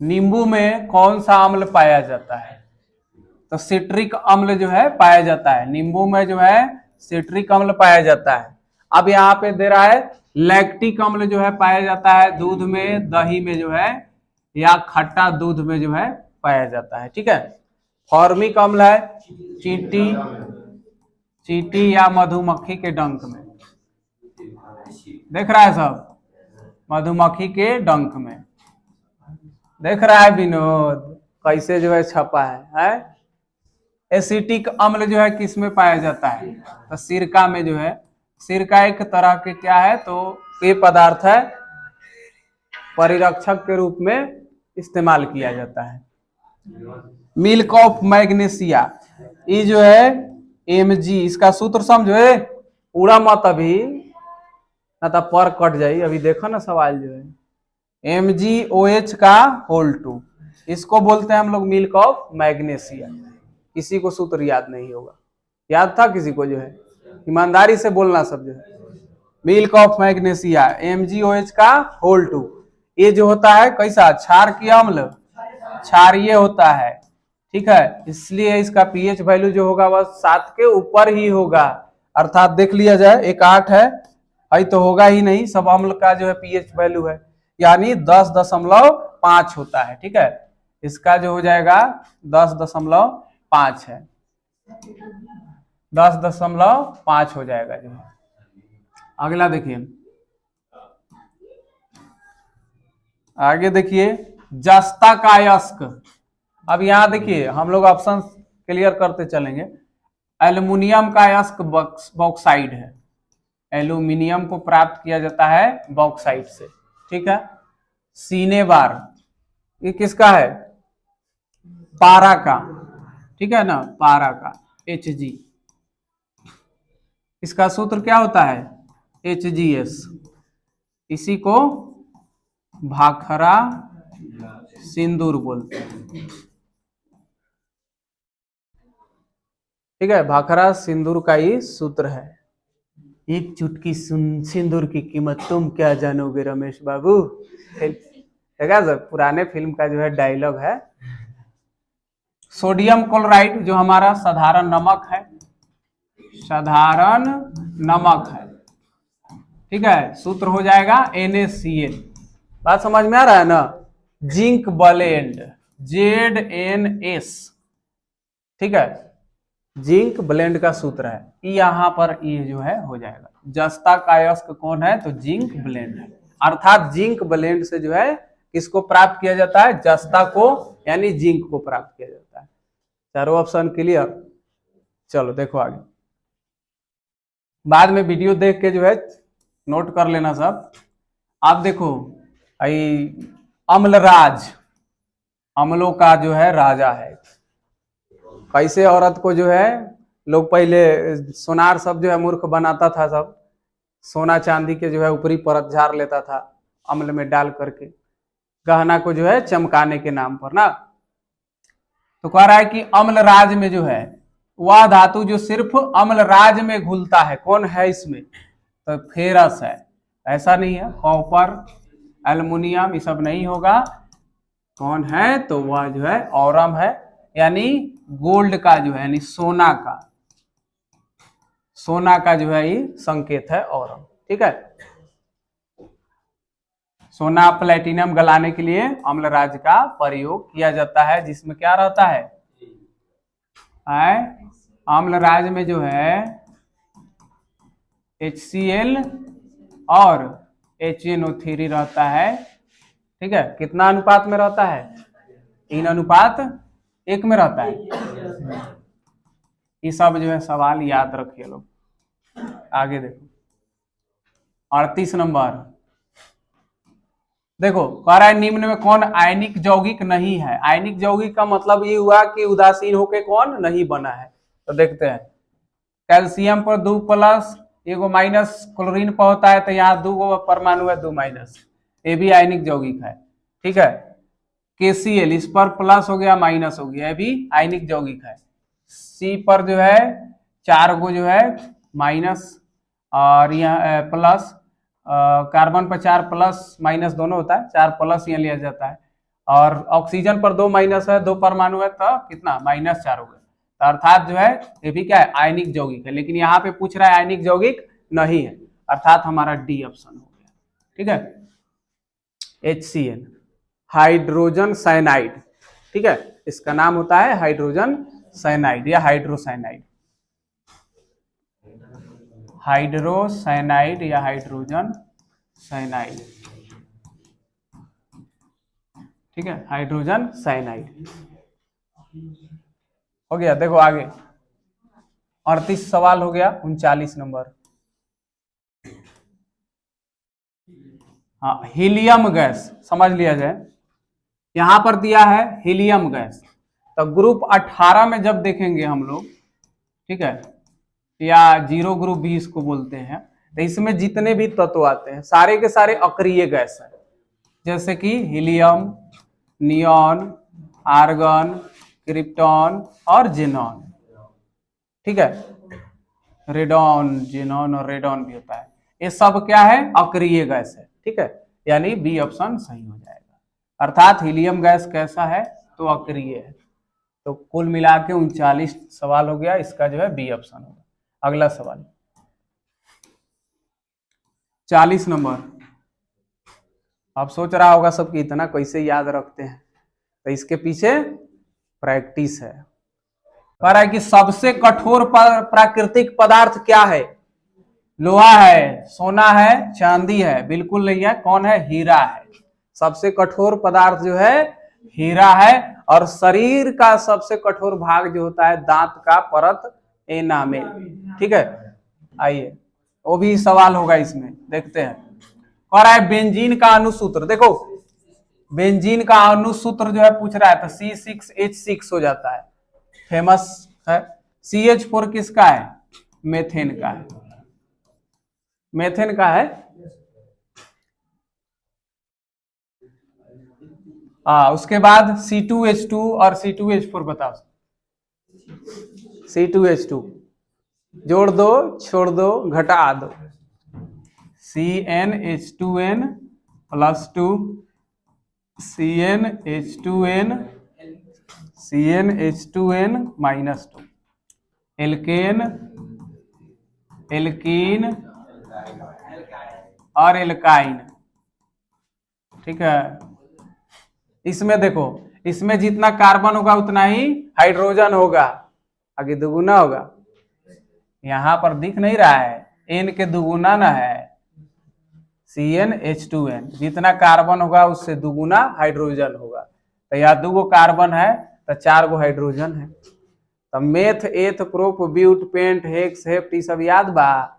नींबू में कौन सा अम्ल पाया जाता है, तो सिट्रिक अम्ल जो है पाया जाता है। नींबू में जो है सिट्रिक अम्ल पाया जाता है। अब यहाँ पे दे रहा है लैक्टिक अम्ल जो है पाया जाता है दूध में, दही में जो है, या खट्टा दूध में जो है पाया जाता है। ठीक है, फॉर्मिक अम्ल है चींटी, चींटी या मधुमक्खी के डंक में, देख रहा है सब, मधुमक्खी के डंक में, देख रहा है विनोद कैसे जो है छपा है। एसिटिक अम्ल जो है किस में पाया जाता है, तो सिरका में जो है, सिरका एक तरह के क्या है, तो पेय पदार्थ है, परिरक्षक के रूप में इस्तेमाल किया जाता है। मिल्क ऑफ मैग्नेशिया, ये जो है Mg, इसका सूत्र समझो, पूरा मत अभी ना तो पर कट जाए। अभी देखो ना सवाल जो है MgOH का होल 2, इसको बोलते हैं हम लोग मिल्क ऑफ मैग्नेशिया। किसी को सूत्र याद नहीं होगा, याद था किसी को, जो है ईमानदारी से बोलना सब जो है, मिल्क ऑफ मैग्नेशिया MgOH का होल 2। ये जो होता है कैसा, क्षारकीय अम्ल, क्षारीय होता है। ठीक है, इसलिए इसका पीएच वैल्यू जो होगा वह 7 के ऊपर ही होगा। अर्थात देख लिया जाए, एक 8 है तो होगा ही नहीं, सब अम्ल का जो है पीएच वैल्यू है, यानी 10.5 होता है। ठीक है, इसका जो हो जाएगा 10.5 है, 10.5 हो जाएगा जो है। अगला देखिए, आगे देखिए जस्ता का अयस्क। अब यहां देखिए हम लोग ऑप्शन क्लियर करते चलेंगे। एल्युमिनियम का अयस्क बॉक्साइड है, एल्यूमिनियम को प्राप्त किया जाता है बॉक्साइट से। ठीक है, सीने बार, ये किसका है, पारा का। ठीक है ना, पारा का Hg, इसका सूत्र क्या होता है, HgS, इसी को भाखरा सिंदूर बोलते हैं। ठीक है, भाखरा सिंदूर का ही सूत्र है। एक चुटकी सिंदूर की कीमत तुम क्या जानोगे रमेश बाबू, देखा सर, पुराने फिल्म का जो है डायलॉग है। सोडियम क्लोराइड जो हमारा साधारण नमक है, साधारण नमक है। ठीक है, सूत्र हो जाएगा NaCl। बात समझ में आ रहा है ना। जिंक ब्लेंड ZnS, ठीक है, जिंक ब्लेंड का सूत्र है, यहाँ पर ये जो है हो जाएगा। जस्ता का अयस्क कौन है, तो जिंक ब्लेंड है। अर्थात जिंक ब्लेंड से जो है किसको प्राप्त किया जाता है, जस्ता को, यानी जिंक को प्राप्त किया जाता है। चारों ऑप्शन क्लियर। चलो देखो आगे, बाद में वीडियो देख के जो है नोट कर लेना सब। आप देखो अम्लराज, अम्लों का जो है राजा है। कैसे औरत को जो है लोग पहले सोनार सब जो है मूर्ख बनाता था, सब सोना चांदी के जो है ऊपरी परत झाड़ लेता था अम्ल में डाल करके, गहना को जो है चमकाने के नाम पर ना। तो कह रहा है कि अम्लराज में जो है वह धातु जो सिर्फ अम्लराज में घुलता है, कौन है इसमें, तो फेरस है। ऐसा नहीं है, कॉपर एल्युमिनियम ये सब नहीं होगा। कौन है, तो वह जो है औरम है, यानी गोल्ड का जो है, यानी सोना का, सोना का जो है ये संकेत है औरम। ठीक है, सोना प्लेटिनम गलाने के लिए अम्लराज का प्रयोग किया जाता है, जिसमें क्या रहता है अम्लराज में जो है HCl और HNO3 रहता है। ठीक है, कितना अनुपात में रहता है? 3:1 में रहता है। ये सब जो है सवाल याद रखिए लोग। आगे देखो 38 नंबर, देखो कह रहा है निम्न में कौन आयनिक यौगिक नहीं है। आयनिक यौगिक का मतलब ये हुआ कि उदासीन होके कौन नहीं बना है। तो देखते हैं, कैल्शियम पर 2 प्लस, एगो माइनस क्लोरीन पर होता है, तो यहाँ 2 परमाणु है, 2 माइनस, ये भी आयनिक यौगिक है। ठीक है, KCl इस पर प्लस हो गया माइनस हो गया, ये भी आयनिक यौगिक है। C पर जो है 4 गो जो है माइनस और यहाँ प्लस, कार्बन पर 4 प्लस माइनस दोनों होता है, 4 प्लस यहाँ लिया जाता है। और ऑक्सीजन पर 2 माइनस है, 2 परमाणु है, तो कितना -4 हो गया। तो अर्थात जो है ये भी क्या है आयनिक यौगिक है, लेकिन यहाँ पे पूछ रहा है आयनिक यौगिक नहीं है, अर्थात हमारा डी ऑप्शन हो गया। ठीक है, HCl हाइड्रोजन साइनाइड। ठीक है, इसका नाम होता है हाइड्रोजन साइनाइड या हाइड्रोसाइनाइड, हाइड्रोसाइनाइड या हाइड्रोजन साइनाइड। ठीक है, हाइड्रोजन साइनाइड हो गया। देखो आगे 38 सवाल हो गया। 39 नंबर, हाँ हीलियम गैस समझ लिया जाए। यहां पर दिया है हीलियम गैस, तो ग्रुप 18 में जब देखेंगे हम लोग, ठीक है, या 0 ग्रुप भी इसको बोलते हैं, तो इसमें जितने भी तत्व आते हैं सारे के सारे अक्रिय गैस है, जैसे कि हीलियम, नियॉन, आर्गन, क्रिप्टॉन और जेनॉन। ठीक है, रेडॉन, जेनॉन और रेडॉन भी होता है, ये सब क्या है अक्रिय गैस है। ठीक है, यानी बी ऑप्शन सही हो जाएगा, अर्थात हीलियम गैस कैसा है तो अक्रिय है। तो कुल मिला के 39 सवाल हो गया, इसका जो है बी ऑप्शन होगा। अगला सवाल 40 नंबर, आप सोच रहा होगा सब कि इतना कैसे याद रखते हैं, तो इसके पीछे प्रैक्टिस है। कह रहा है कि सबसे कठोर प्राकृतिक पदार्थ क्या है? लोहा है, सोना है, चांदी है? बिल्कुल नहीं है, कौन है? हीरा है। सबसे कठोर पदार्थ जो है हीरा है। और शरीर का सबसे कठोर भाग जो होता है दांत का परत एनामेल। ठीक है, आइए वो भी सवाल होगा इसमें, देखते हैं। कह रहा है बेंजीन का अणुसूत्र, देखो बेंजीन का अणुसूत्र जो है पूछ रहा है, तो C6H6 हो जाता है, फेमस है। CH4 किसका है? मेथेन का है, मेथेन का है। उसके बाद C2H2 और C2H4 बताओ। C2H2 जोड़ दो, छोड़ दो, घटा दो। CnH2n +2, CnH2n, CnH2n -2, alkene, alkene और एल्काइन। ठीक है, इसमें देखो, इसमें जितना कार्बन होगा उतना ही हाइड्रोजन होगा, आगे दुगुना होगा। यहां पर दिख नहीं रहा है, N के दुगुना ना है, CnH2n, जितना कार्बन होगा उससे दुगुना हाइड्रोजन होगा। तो यहाँ 2 गो कार्बन है तो 4 गो हाइड्रोजन है। तो meth, eth, prop, but, pent, hex, hept, ये सब याद बा?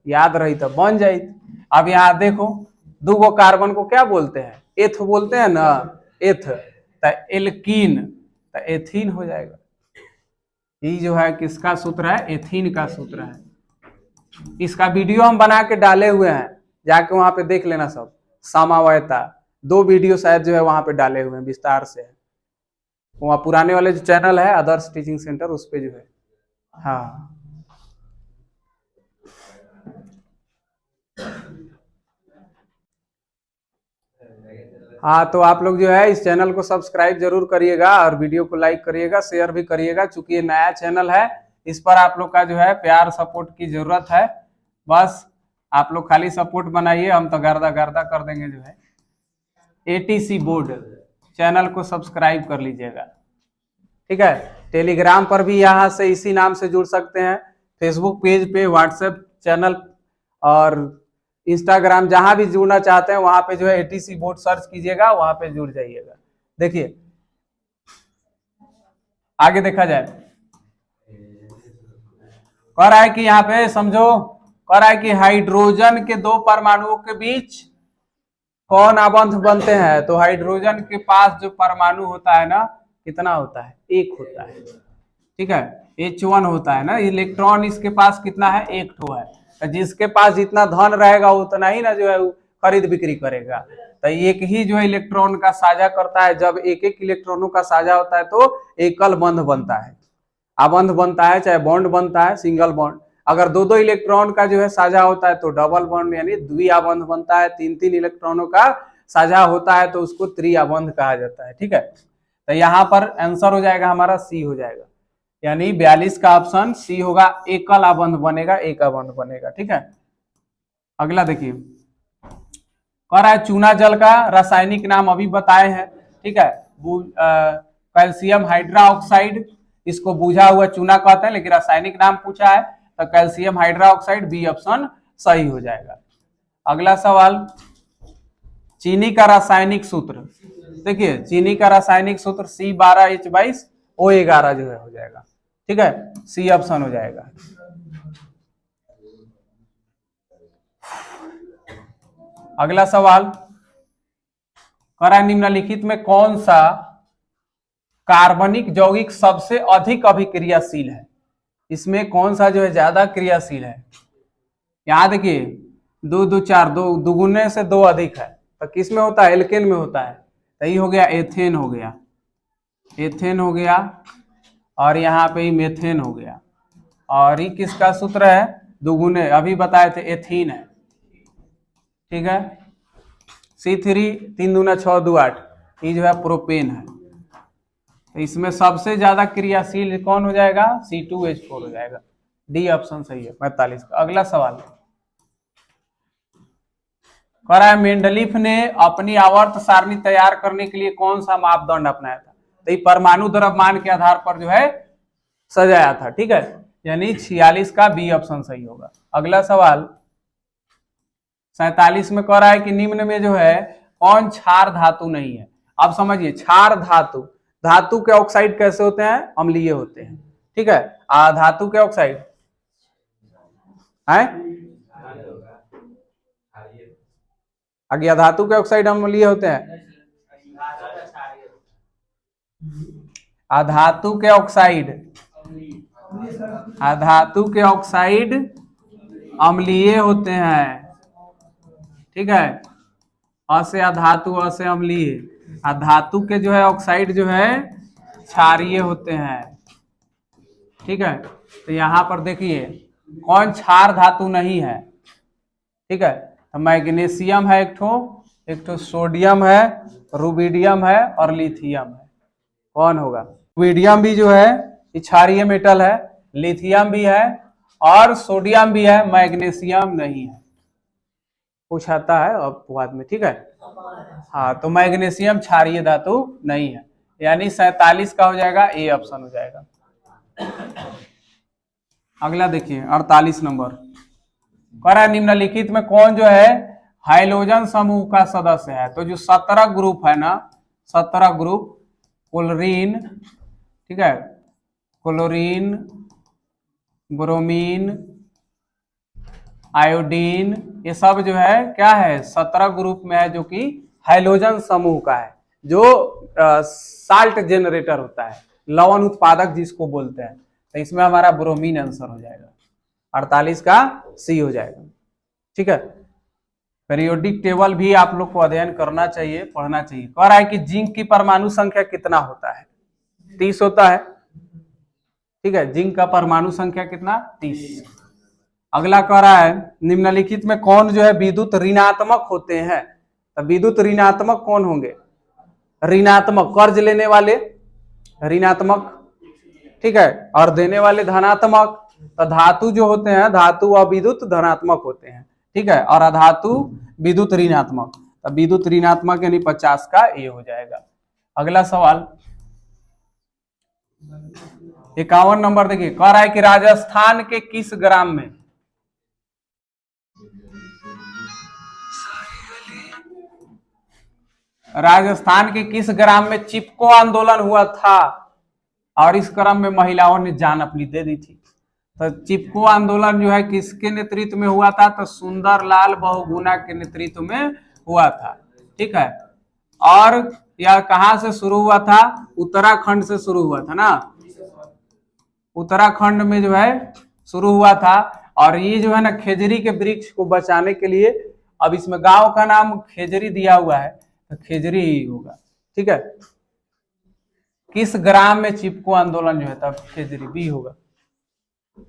याद रही तो बन जाई। अब यहाँ देखो 2 गो कार्बन को क्या बोलते हैं? एथ बोलते हैं ना, एथ। तो एल्कीन, तो एथीन हो जाएगा। ये जो है किसका सूत्र है? एथीन का सूत्र है। इसका वीडियो हम बना के डाले हुए हैं, जाके वहां पे देख लेना सब। समवायता 2 वीडियो शायद जो है वहां पे डाले हुए हैं, विस्तार से है। वहाँ पुराने वाले जो चैनल है आदर्श टीचिंग सेंटर, उस पे जो है। हाँ हाँ, तो आप लोग जो है इस चैनल को सब्सक्राइब जरूर करिएगा और वीडियो को लाइक करिएगा, शेयर भी करिएगा। चूंकि ये नया चैनल है, इस पर आप लोग का जो है प्यार सपोर्ट की जरूरत है। बस आप लोग खाली सपोर्ट बनाइए, हम तो गर्दा गर्दा कर देंगे जो है। एटीसी बोर्ड चैनल को सब्सक्राइब कर लीजिएगा। ठीक है, टेलीग्राम पर भी यहाँ से इसी नाम से जुड़ सकते हैं, फेसबुक पेज पे, व्हाट्सएप चैनल और इंस्टाग्राम, जहां भी जुड़ना चाहते हैं वहां पे जो है एटीसी बोर्ड सर्च कीजिएगा, वहां पे जुड़ जाइएगा। देखिए आगे देखा जाए, कह रहा है कि यहाँ पे समझो, कह रहा है कि हाइड्रोजन के दो परमाणुओं के बीच कौन आबंध बनते हैं। तो हाइड्रोजन के पास जो परमाणु होता है ना, कितना होता है, एक होता है। ठीक है, H1 होता है ना, इलेक्ट्रॉन इसके पास कितना है, एक ठो है। तो जिसके पास जितना धन रहेगा उतना ही ना जो है खरीद बिक्री करेगा। तो एक ही जो है इलेक्ट्रॉन का साझा करता है। जब एक एक इलेक्ट्रॉनों का साझा होता है तो एकल बंध बनता है, आबंध बनता है, चाहे बॉन्ड बनता है, सिंगल बॉन्ड। अगर दो दो इलेक्ट्रॉन का जो है साझा होता है तो डबल बॉन्ड यानी द्विआबंध बनता है। तीन तीन इलेक्ट्रॉनों का साझा होता है तो उसको त्रिआबंध कहा जाता है। ठीक है, तो यहाँ पर आंसर हो जाएगा हमारा सी हो जाएगा, यानी 42 का ऑप्शन सी होगा, एकल आबंध बनेगा, एक आबंध बनेगा। ठीक है, अगला देखिए, कह रहा है चूना जल का रासायनिक नाम अभी बताए हैं। ठीक है, कैल्शियम हाइड्रोक्साइड, इसको बुझा हुआ चूना कहते हैं, लेकिन रासायनिक नाम पूछा है तो कैल्शियम हाइड्रोक्साइड, बी ऑप्शन सही हो जाएगा। अगला सवाल, चीनी का रासायनिक सूत्र। देखिए चीनी का रासायनिक सूत्र C12H22O11 जो है हो जाएगा। ठीक है, सी ऑप्शन हो जाएगा। अगला सवाल, कह रहा है निम्नलिखित में कौन सा कार्बनिक यौगिक सबसे अधिक अभिक्रियाशील है। इसमें कौन सा जो है ज्यादा क्रियाशील है। यहां देखिए 2 2 4, दो दुगुने से दो अधिक है, तो किस में होता है, एल्केन में होता है। तो ये हो गया एथेन हो गया, एथेन हो गया, और यहाँ पे ही मेथेन हो गया। और ये किसका सूत्र है, दुगुने, अभी बताए थे एथीन है। ठीक है, C3 3 दूना 6 2 8, ये जो है प्रोपेन है। तो इसमें सबसे ज्यादा क्रियाशील कौन हो जाएगा, C2H4 हो जाएगा। डी ऑप्शन सही है 45 का। अगला सवाल, कह रहा है मेंडलीफ ने अपनी आवर्त सारणी तैयार करने के लिए कौन सा मापदंड अपनाया था। तो ये परमाणु द्रव्यमान के आधार पर जो है सजाया था। ठीक है, यानी 46 का बी ऑप्शन सही होगा। अगला सवाल 47 में कह रहा है कि निम्न में जो है कौन क्षार धातु नहीं है। अब समझिए, क्षार धातु, धातु के ऑक्साइड कैसे होते हैं, अम्लीय होते हैं। ठीक है, धातु के ऑक्साइड है, अज्ञा धातु के ऑक्साइड अम्लीय होते हैं। अधातु के ऑक्साइड, अधातु के ऑक्साइड अम्लीय होते हैं। ठीक है, असे अधातु, असे अम्लीय। धातु के जो है ऑक्साइड जो है क्षारीय होते हैं। ठीक है, तो यहाँ पर देखिए कौन क्षार धातु नहीं है। ठीक है, तो मैग्नीशियम है एक ठो सोडियम है, रुबिडियम है और लिथियम है। कौन होगा, रुबिडियम भी जो है क्षारीय मेटल है, लिथियम भी है और सोडियम भी है, मैग्नीशियम नहीं है। कुछ आता है अब बाद में। ठीक है, हाँ, तो मैग्नीशियम क्षारीय धातु नहीं है, यानी 47 का हो जाएगा, ए ऑप्शन हो जाएगा। अगला देखिए 48 नंबर, कह रहा है निम्नलिखित में कौन जो है हाइड्रोजन समूह का सदस्य है। तो जो 17 ग्रुप है ना, 17 ग्रुप, क्लोरीन, ठीक है, क्लोरीन, ब्रोमीन, आयोडीन, ये सब जो है क्या है, 17 ग्रुप में है, जो कि हाइड्रोजन समूह का है, जो साल्ट जेनरेटर होता है, लवण उत्पादक जिसको बोलते हैं। तो इसमें हमारा ब्रोमीन आंसर हो जाएगा, 48 का सी हो जाएगा। ठीक है, पीरियोडिक टेबल भी आप लोग को अध्ययन करना चाहिए, पढ़ना चाहिए। कह रहा है कि जिंक की परमाणु संख्या कितना होता है, 30 होता है। ठीक है, जिंक का परमाणु संख्या कितना, 30। अगला कह रहा है निम्नलिखित में कौन जो है विद्युत ऋणात्मक होते हैं। तो विद्युत ऋणात्मक कौन होंगे, ऋणात्मक, कर्ज लेने वाले ऋणात्मक, ठीक है, और देने वाले धनात्मक। तो धातु जो होते हैं, धातु अविद्युत धनात्मक होते हैं। ठीक है, और अधातु विद्युत ऋणात्मक। तो विद्युत ऋणात्मक यानी 50 का ए हो जाएगा। अगला सवाल 51 नंबर देखिए, कह रहा है कि राजस्थान के किस ग्राम में चिपको आंदोलन हुआ था और इस क्रम में महिलाओं ने जान अपनी दे दी थी। तो चिपको आंदोलन जो है किसके नेतृत्व में हुआ था? तो सुंदरलाल बहुगुणा के नेतृत्व में हुआ था। ठीक है, और यह कहां से शुरू हुआ था? उत्तराखंड से शुरू हुआ था ना, उत्तराखंड में जो है शुरू हुआ था। और ये जो है ना खेजरी के वृक्ष को बचाने के लिए, अब इसमें गांव का नाम खेजरी दिया हुआ है तो खेजरी ही होगा। ठीक है, किस ग्राम में चिपको आंदोलन जो है तब खेजरी, बी होगा।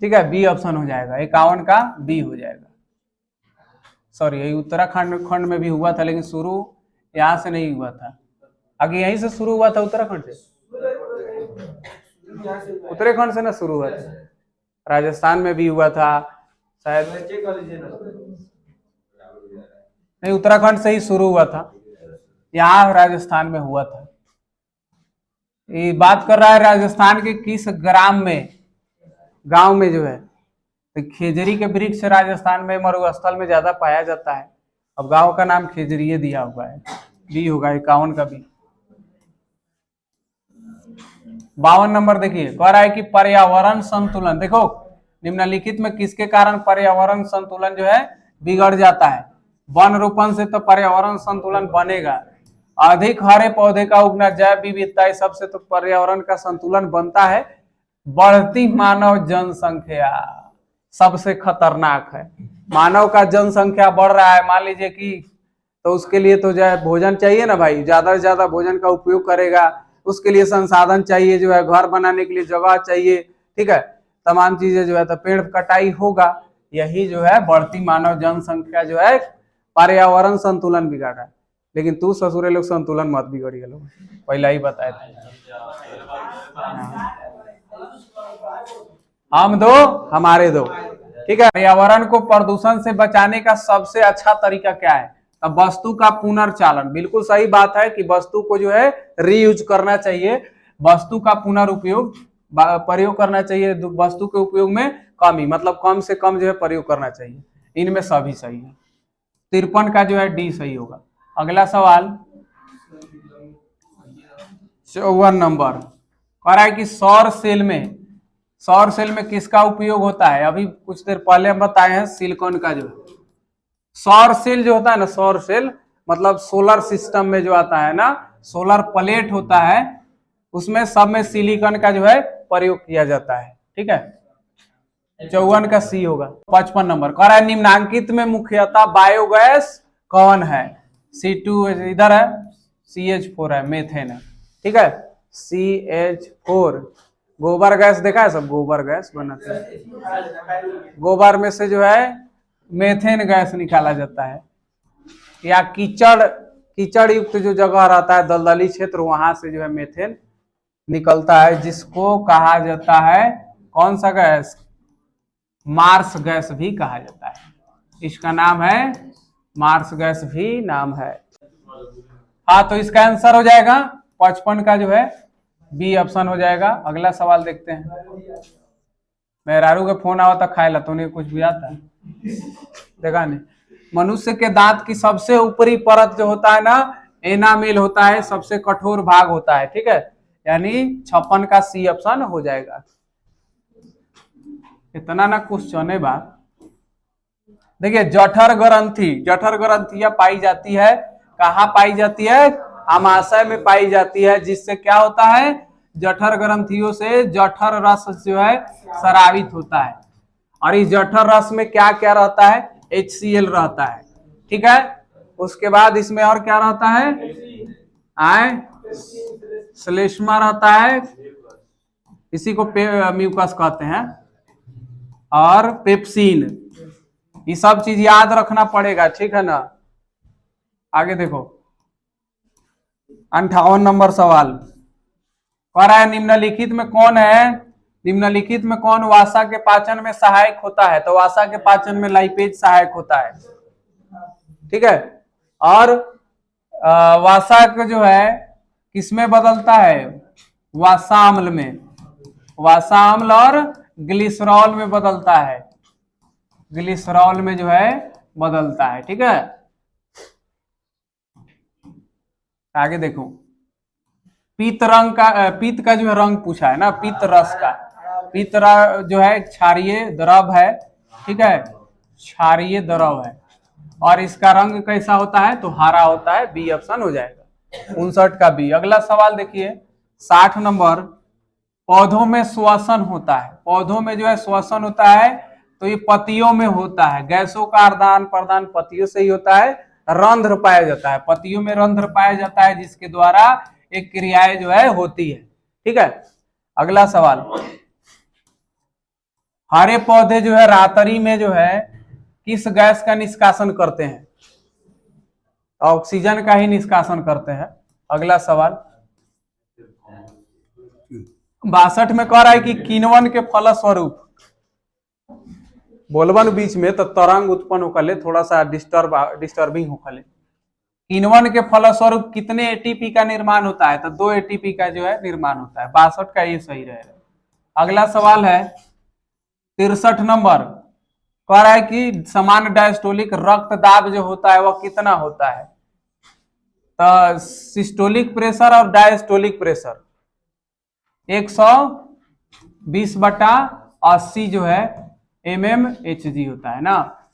ठीक है, बी ऑप्शन हो जाएगा, 51 का बी हो जाएगा। सॉरी, यही उत्तराखंड खंड में भी हुआ था, लेकिन शुरू यहां से नहीं हुआ था, आगे यहीं से शुरू हुआ था, उत्तराखंड से, उत्तराखंड से ना शुरू हुआ था, राजस्थान में भी हुआ था शायद, नहीं उत्तराखंड से ही शुरू हुआ था, यहाँ राजस्थान में हुआ था। ये बात कर रहा है राजस्थान के किस ग्राम में, गांव में जो है, तो खेजरी के वृक्ष राजस्थान में मरुस्थल में ज्यादा पाया जाता है। अब गांव का नाम खेजरी दिया हुआ है, बी होगा 51 का बी। 52 नंबर देखिए, कह रहा है कि पर्यावरण संतुलन, देखो निम्नलिखित में किसके कारण पर्यावरण संतुलन जो है बिगड़ जाता है? वन रोपण से तो पर्यावरण संतुलन बनेगा, अधिक हरे पौधे का उगना, जैव विविधता, सबसे तो पर्यावरण का संतुलन बनता है। बढ़ती मानव जनसंख्या सबसे खतरनाक है। मानव का जनसंख्या बढ़ रहा है, मान लीजिए कि, तो उसके लिए तो जो है भोजन चाहिए ना भाई, ज्यादा से ज्यादा भोजन का उपयोग करेगा, उसके लिए संसाधन चाहिए, जो है घर बनाने के लिए जगह चाहिए। ठीक है, तमाम चीजें जो है तो पेड़ कटाई होगा, यही जो है बढ़ती मानव जनसंख्या जो है पर्यावरण संतुलन बिगाड़ रहा है। लेकिन तू ससुरे लोग संतुलन मत बिगड़िए लोग, पहला ही बताया था। हम दो हमारे दो। ठीक है, पर्यावरण को प्रदूषण से बचाने का सबसे अच्छा तरीका क्या है? अब वस्तु का पुनर्चालन, बिल्कुल सही बात है कि वस्तु को जो है रीयूज करना चाहिए, वस्तु का पुनर्उपयोग प्रयोग करना चाहिए, वस्तु के उपयोग में कमी, मतलब कम से कम जो है प्रयोग करना चाहिए। इनमें सभी सही है, 53 का जो है डी सही होगा। अगला सवाल 54 नंबर, कह रहा है कि सौर सेल में किसका उपयोग होता है? अभी कुछ देर पहले हम बताए हैं सिलिकॉन का जो है। सौर सेल जो होता है ना, सौर सेल मतलब सोलर सिस्टम में जो आता है ना, सोलर प्लेट होता है, उसमें सब में सिलिकॉन का जो है प्रयोग किया जाता है। ठीक है, 54 का सी होगा। 55 नंबर, कह रहा है निम्नांकित में मुख्यतः बायोगैस कौन है? C2 इधर है, CH4 है, मेथेन है। ठीक है, CH4 गोबर गैस देखा है सब, गोबर गैस बनाते हैं, गोबर में से जो है मेथेन गैस निकाला जाता है, या कीचड़ युक्त जो जगह रहता है, दलदली क्षेत्र, वहां से जो है मेथेन निकलता है, जिसको कहा जाता है कौन सा गैस? मार्स गैस भी कहा जाता है, इसका नाम है मार्स गैस भी नाम है। हाँ, तो इसका आंसर हो जाएगा 55 का जो है बी ऑप्शन हो जाएगा। अगला सवाल देखते हैं। मेहरारू का फोन आवा था, खाए ला तो नहीं कुछ भी आता देखा नहीं। मनुष्य के दांत की सबसे ऊपरी परत जो होता है ना, एनामेल होता है, सबसे कठोर भाग होता है। ठीक है, यानी 56 का सी ऑप्शन हो जाएगा। इतना ना क्वेश्चन है बा। देखिए, जठर ग्रंथियां पाई जाती है, कहाँ पाई जाती है? आमाशय में पाई जाती है, जिससे क्या होता है? जठर ग्रंथियों से जठर रस जो है स्रावित होता है, और इस जठर रस में क्या क्या रहता है? HCl रहता है। ठीक है, उसके बाद इसमें और क्या रहता है? श्लेष्मा रहता है, इसी को म्यूकस कहते हैं, और पेप्सिन, ये सब चीज याद रखना पड़ेगा। ठीक है ना, आगे देखो 58 नंबर सवाल, कह रहा है निम्नलिखित में कौन वसा के पाचन में सहायक होता है? तो वसा के पाचन में लाइपेज सहायक होता है। ठीक है, और वासा का जो है किसमें बदलता है, वासाम्ल में, वासाम्ल और ग्लिसरॉल में बदलता है, ग्लिसरॉल में जो है बदलता है। ठीक है, आगे देखो, पीत रंग का, पीत का जो है रंग पूछा है ना, पीत रस का, पीत जो है क्षारीय द्रव है। ठीक है, क्षारीय द्रव है और इसका रंग कैसा होता है, तो हरा होता है, बी ऑप्शन हो जाएगा 59 का बी। अगला सवाल देखिए 60 नंबर, पौधों में श्वसन होता है, पौधों में जो है श्वसन होता है तो ये पत्तियों में होता है, गैसों का आदान प्रदान पत्तियों से ही होता है, रंध्र पाया जाता है, पत्तियों में रंध्र पाया जाता है जिसके द्वारा एक क्रियाएं जो है होती है। ठीक है, अगला सवाल, हरे पौधे जो है रात्रि में जो है किस गैस का निष्कासन करते हैं, ऑक्सीजन का ही निष्कासन करते हैं। अगला सवाल 62 में कह रहा है कि किण्वन के फलस्वरूप, बोलबन बीच में तो तरंग उत्पन्न होकर थोड़ा सा डिस्टर्बिंग होकर, किण्वन के फलस्वरूप कितने एटीपी का निर्माण होता है, तो 2 एटीपी का जो है निर्माण होता है। 62 का ये सही रहेगा। अगला सवाल है 63 नंबर, कह रहा है कि समान डायस्टोलिक रक्तदाब जो होता है वह कितना होता है, तो सिस्टोलिक प्रेशर और डायस्टोलिक प्रेशर 120/80 जो है mmHg होता है ना।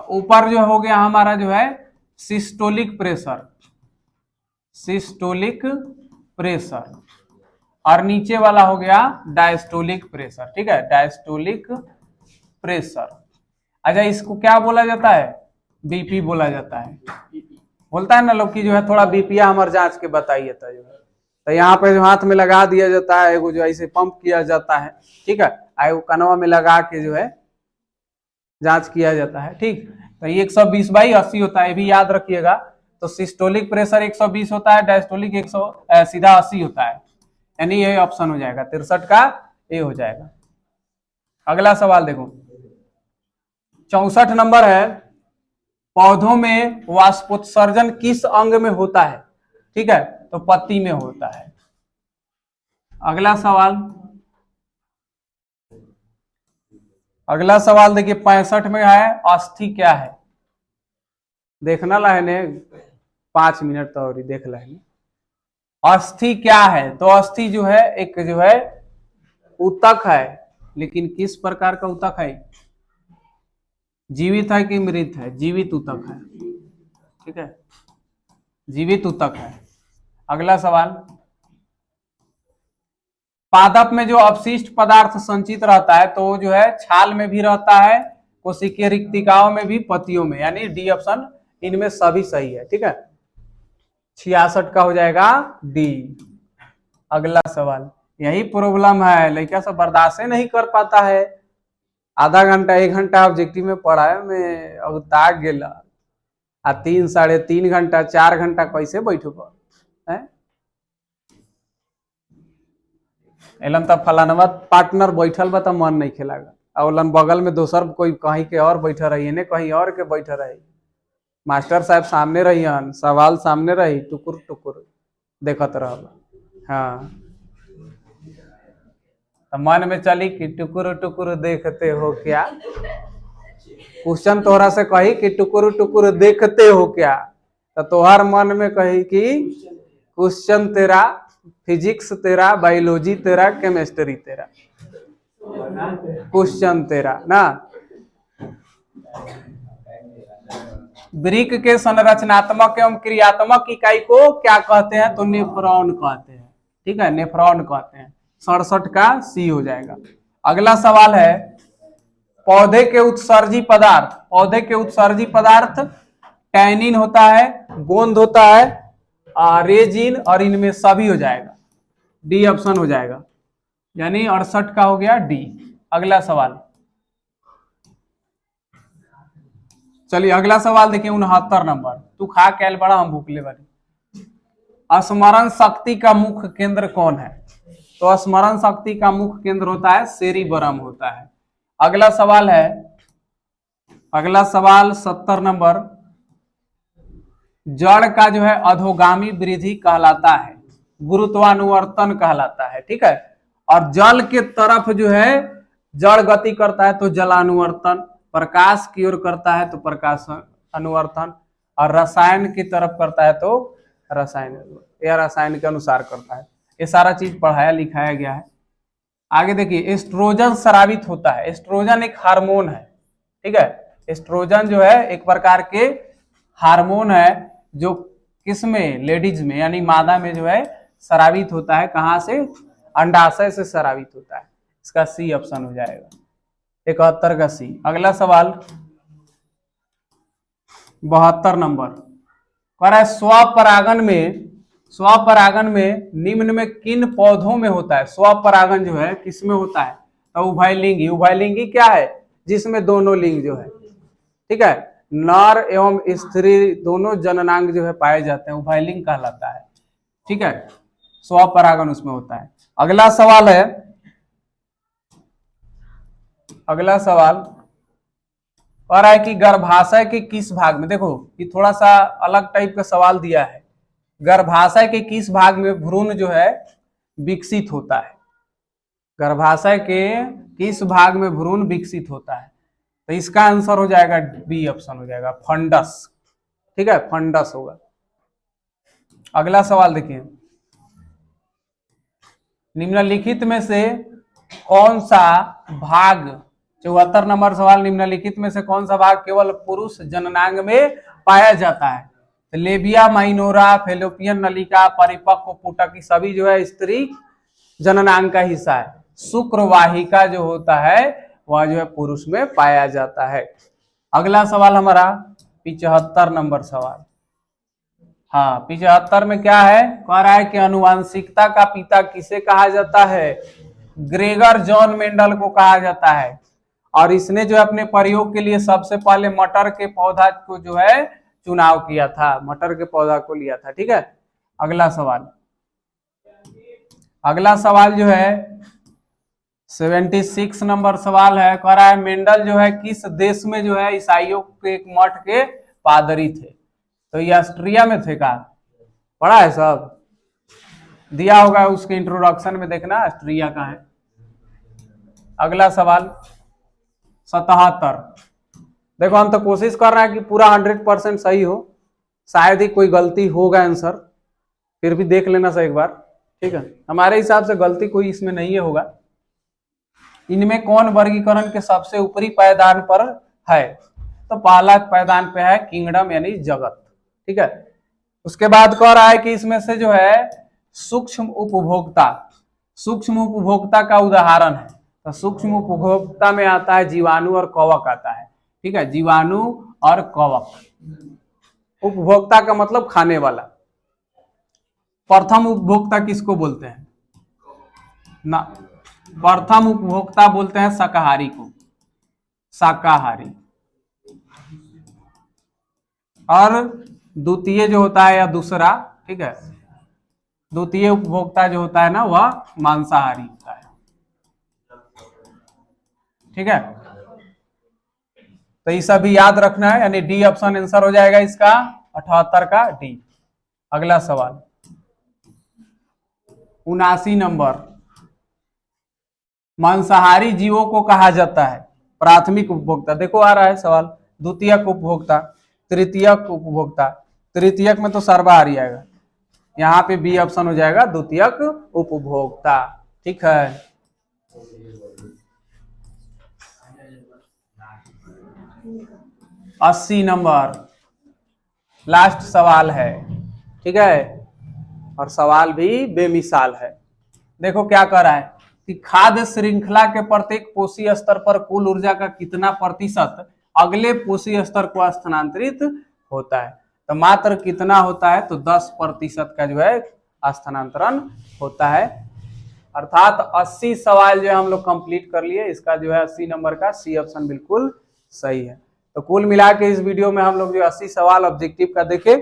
ऊपर जो हो गया हमारा जो है सिस्टोलिक प्रेशर, सिस्टोलिक प्रेशर, और नीचे वाला हो गया डायस्टोलिक प्रेशर। ठीक है, डायस्टोलिक प्रेशर। अच्छा, इसको क्या बोला जाता है, बीपी बोला जाता है, बोलता है ना लोग कि जो है थोड़ा बीपीया हमारे जांच के बताइए, तो जो है तो यहाँ पे जो हाथ में लगा दिया जाता है, एगो जो ऐसे पंप किया जाता है। ठीक है, एगो कनवा में लगा के जो है जांच किया जाता है। ठीक, तो ये 120/80 होता है, ये भी याद रखिएगा। तो सिस्टोलिक प्रेशर 120 होता है, डायस्टोलिक 100 सीधा 80 होता है, यानी ये ऑप्शन हो जाएगा 63 का, ये हो जाएगा। अगला सवाल देखो 64 नंबर है, पौधों में वाष्पोत्सर्जन किस अंग में होता है, ठीक है, तो पत्ती में होता है। अगला सवाल, अगला सवाल देखिए 65 में है, अस्थि क्या है, देखना लाने 5 मिनट तो और देख लेंगे। अस्थि क्या है, तो अस्थि जो है एक जो है ऊतक है, लेकिन किस प्रकार का ऊतक है, जीवित है कि मृत है, जीवित ऊतक है। ठीक है, जीवित ऊतक है। अगला सवाल, पादप में जो अपशिष्ट पदार्थ संचित रहता है तो जो है छाल में भी रहता है, कोशिकीय रिक्तिकाओं में भी, पत्तियों में, यानी डी ऑप्शन इनमें सभी सही है। ठीक है, 66 का हो जाएगा डी। अगला सवाल, यही प्रॉब्लम है, लड़का सब बर्दाश्त नहीं कर पाता है, आधा घंटा 1 घंटा ऑब्जेक्टिव में पढ़ाए में अगता गेला, आ 3 साढ़े 3 घंटा 4 घंटा कैसे बैठो है, एलन तब फलानवा पार्टनर बैठल बा तो मन नहीं खेलागा, और बगल में दोसर कोई कहीं के और बैठा रही है, कहीं और के बैठा रही, मास्टर साहब सामने रही, सवाल सामने रही, टुकुर टुकुर देखत रह। हाँ, तो मन में चली कि टुकुर टुकुर देखते हो क्या, क्वेश्चन तोहरा से कही कि टुकुर टुकुर देखते हो क्या, तो तोहर मन में कही कि क्वेश्चन तेरा, फिजिक्स तेरा, बायोलॉजी तेरा, केमिस्ट्री तेरा, क्वेश्चन तेरा ना। वृक्क के संरचनात्मक एवं क्रियात्मक इकाई को क्या कहते हैं, तो नेफ्रॉन कहते हैं। ठीक है, नेफ्रॉन कहते हैं। 67 का सी हो जाएगा। अगला सवाल है, पौधे के उत्सर्जी पदार्थ, पौधे के उत्सर्जी पदार्थ टैनिन होता है, गोंद होता है, रेजिन, और इनमें सभी हो जाएगा, डी ऑप्शन हो जाएगा, यानी 68 का हो गया डी। अगला सवाल, चलिए अगला सवाल देखिए 69 नंबर, तू खा कैल बड़ा हम भूखले वाली। स्मरण शक्ति का मुख्य केंद्र कौन है, तो स्मरण शक्ति का मुख्य केंद्र होता है सेरिबरम होता है। अगला सवाल है, अगला सवाल 70 नंबर, जड़ का जो है अधोगामी वृद्धि कहलाता है, गुरुत्वानुवर्तन कहलाता है, ठीक है। और जल के तरफ जो है जड़ गति करता है तो जलानुवर्तन, प्रकाश की ओर करता है तो प्रकाश अनुवर्तन, और रसायन की तरफ करता है तो रसायन, या रसायन के अनुसार करता है। ये सारा चीज पढ़ाया लिखाया गया है। आगे देखिए, एस्ट्रोजन स्रावित होता है। एस्ट्रोजन एक हार्मोन है, ठीक है। एस्ट्रोजन जो है एक प्रकार के हार्मोन है जो किसमें, लेडीज में यानी मादा में जो है स्रावित होता है। कहां से? अंडाशय से स्रावित होता है। इसका सी ऑप्शन हो जाएगा, 71 का सी। अगला सवाल 72 नंबर कह रहा है स्वपरागन में निम्न में किन पौधों में होता है? स्वपरागन जो है किसमें होता है? तो उभयलिंगी। उभयलिंगी क्या है? जिसमें दोनों लिंग जो है, ठीक है, नर एवं स्त्री दोनों जननांग जो है पाए जाते हैं, उभयलिंग कहलाता है, ठीक है। स्वपरागन उसमें होता है। अगला सवाल कह रहा है कि गर्भाशय के किस भाग में, देखो ये थोड़ा सा अलग टाइप का सवाल दिया है, गर्भाशय के किस भाग में भ्रूण जो है विकसित होता है? गर्भाशय के किस भाग में भ्रूण विकसित होता है? तो इसका आंसर हो जाएगा बी ऑप्शन हो जाएगा, फंडस, ठीक है, फंडस होगा। अगला सवाल देखिए, निम्नलिखित में से कौन सा भाग, 74 नंबर सवाल, निम्नलिखित में से कौन सा भाग केवल पुरुष जननांग में पाया जाता है? तो लेबिया माइनोरा, फेलोपियन नलिका, परिपक्व पुटक, सभी जो है स्त्री जननांग का हिस्सा है। शुक्रवाहिका जो होता है वह जो है पुरुष में पाया जाता है। अगला सवाल हमारा 75 नंबर सवाल, हाँ 75 में क्या है? कह रहा है कि अनुवांशिकता का पिता किसे कहा जाता है? ग्रेगर जॉन मेंडल को कहा जाता है। और इसने जो अपने प्रयोग के लिए सबसे पहले मटर के पौधा को जो है चुनाव किया था, मटर के पौधा को लिया था, ठीक है। अगला सवाल जो है 76 नंबर सवाल है, कह रहा है मेंडल जो है किस देश में जो है ईसाइयों के एक मठ के पादरी थे? तो ये ऑस्ट्रिया में थे। का पढ़ा है, सब दिया होगा उसके इंट्रोडक्शन में, देखना ऑस्ट्रिया का है। अगला सवाल 77, देखो हम तो कोशिश कर रहे हैं कि पूरा 100% सही हो, शायद ही कोई गलती होगा आंसर, फिर भी देख लेना सही एक बार, ठीक है। हमारे हिसाब से गलती कोई इसमें नहीं होगा। इनमें कौन वर्गीकरण के सबसे ऊपरी पायदान पर है? तो पहला पायदान पे है किंगडम यानी जगत, ठीक है। उसके बाद कह रहा है कि इसमें से जो है सूक्ष्म उपभोक्ता का उदाहरण है। तो सूक्ष्म उपभोक्ता में आता है जीवाणु और कवक आता है, ठीक है, जीवाणु और कवक। उपभोक्ता का मतलब खाने वाला। प्रथम उपभोक्ता किसको बोलते हैं? ना, प्रथम उपभोक्ता बोलते हैं शाकाहारी को, शाकाहारी। और द्वितीय जो होता है या दूसरा, ठीक है, द्वितीय उपभोक्ता जो होता है ना वह मांसाहारी होता है, ठीक है। तो ये सब भी याद रखना है, यानी डी ऑप्शन आंसर हो जाएगा इसका, 78 का डी। अगला सवाल 79 नंबर, मांसाहारी जीवों को कहा जाता है प्राथमिक उपभोक्ता। देखो आ रहा है सवाल, द्वितीयक उपभोक्ता, तृतीयक उपभोक्ता। तृतीयक में तो सर्वाहारी आएगा, यहाँ पे बी ऑप्शन हो जाएगा द्वितीयक उपभोक्ता, ठीक है। अस्सी नंबर लास्ट सवाल है, ठीक है, और सवाल भी बेमिसाल है। देखो क्या कह रहा है कि खाद्य श्रृंखला के प्रत्येक पोषी स्तर पर कुल ऊर्जा का कितना प्रतिशत अगले पोषी स्तर को स्थानांतरित होता है? तो मात्र कितना होता है? तो 10% का जो है स्थानांतरण होता है। अर्थात 80 सवाल जो है हम लोग कंप्लीट कर लिए। इसका जो है 80 नंबर का सी ऑप्शन बिल्कुल सही है। तो कुल मिला के इस वीडियो में हम लोग जो 80 सवाल ऑब्जेक्टिव का देखे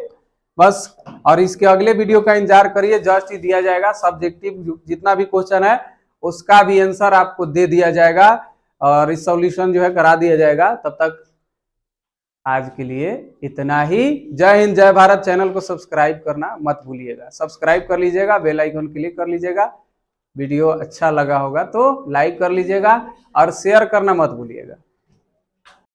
बस, और इसके अगले वीडियो का इंतजार करिए, जस्ट ही दिया जाएगा सब्जेक्टिव जितना भी क्वेश्चन है उसका भी आंसर आपको दे दिया जाएगा और इस सॉल्यूशन जो है करा दिया जाएगा। तब तक आज के लिए इतना ही। जय हिंद जय भारत। चैनल को सब्सक्राइब करना मत भूलिएगा, सब्सक्राइब कर लीजिएगा, बेल आइकन क्लिक कर लीजिएगा। वीडियो अच्छा लगा होगा तो लाइक कर लीजिएगा और शेयर करना मत भूलिएगा।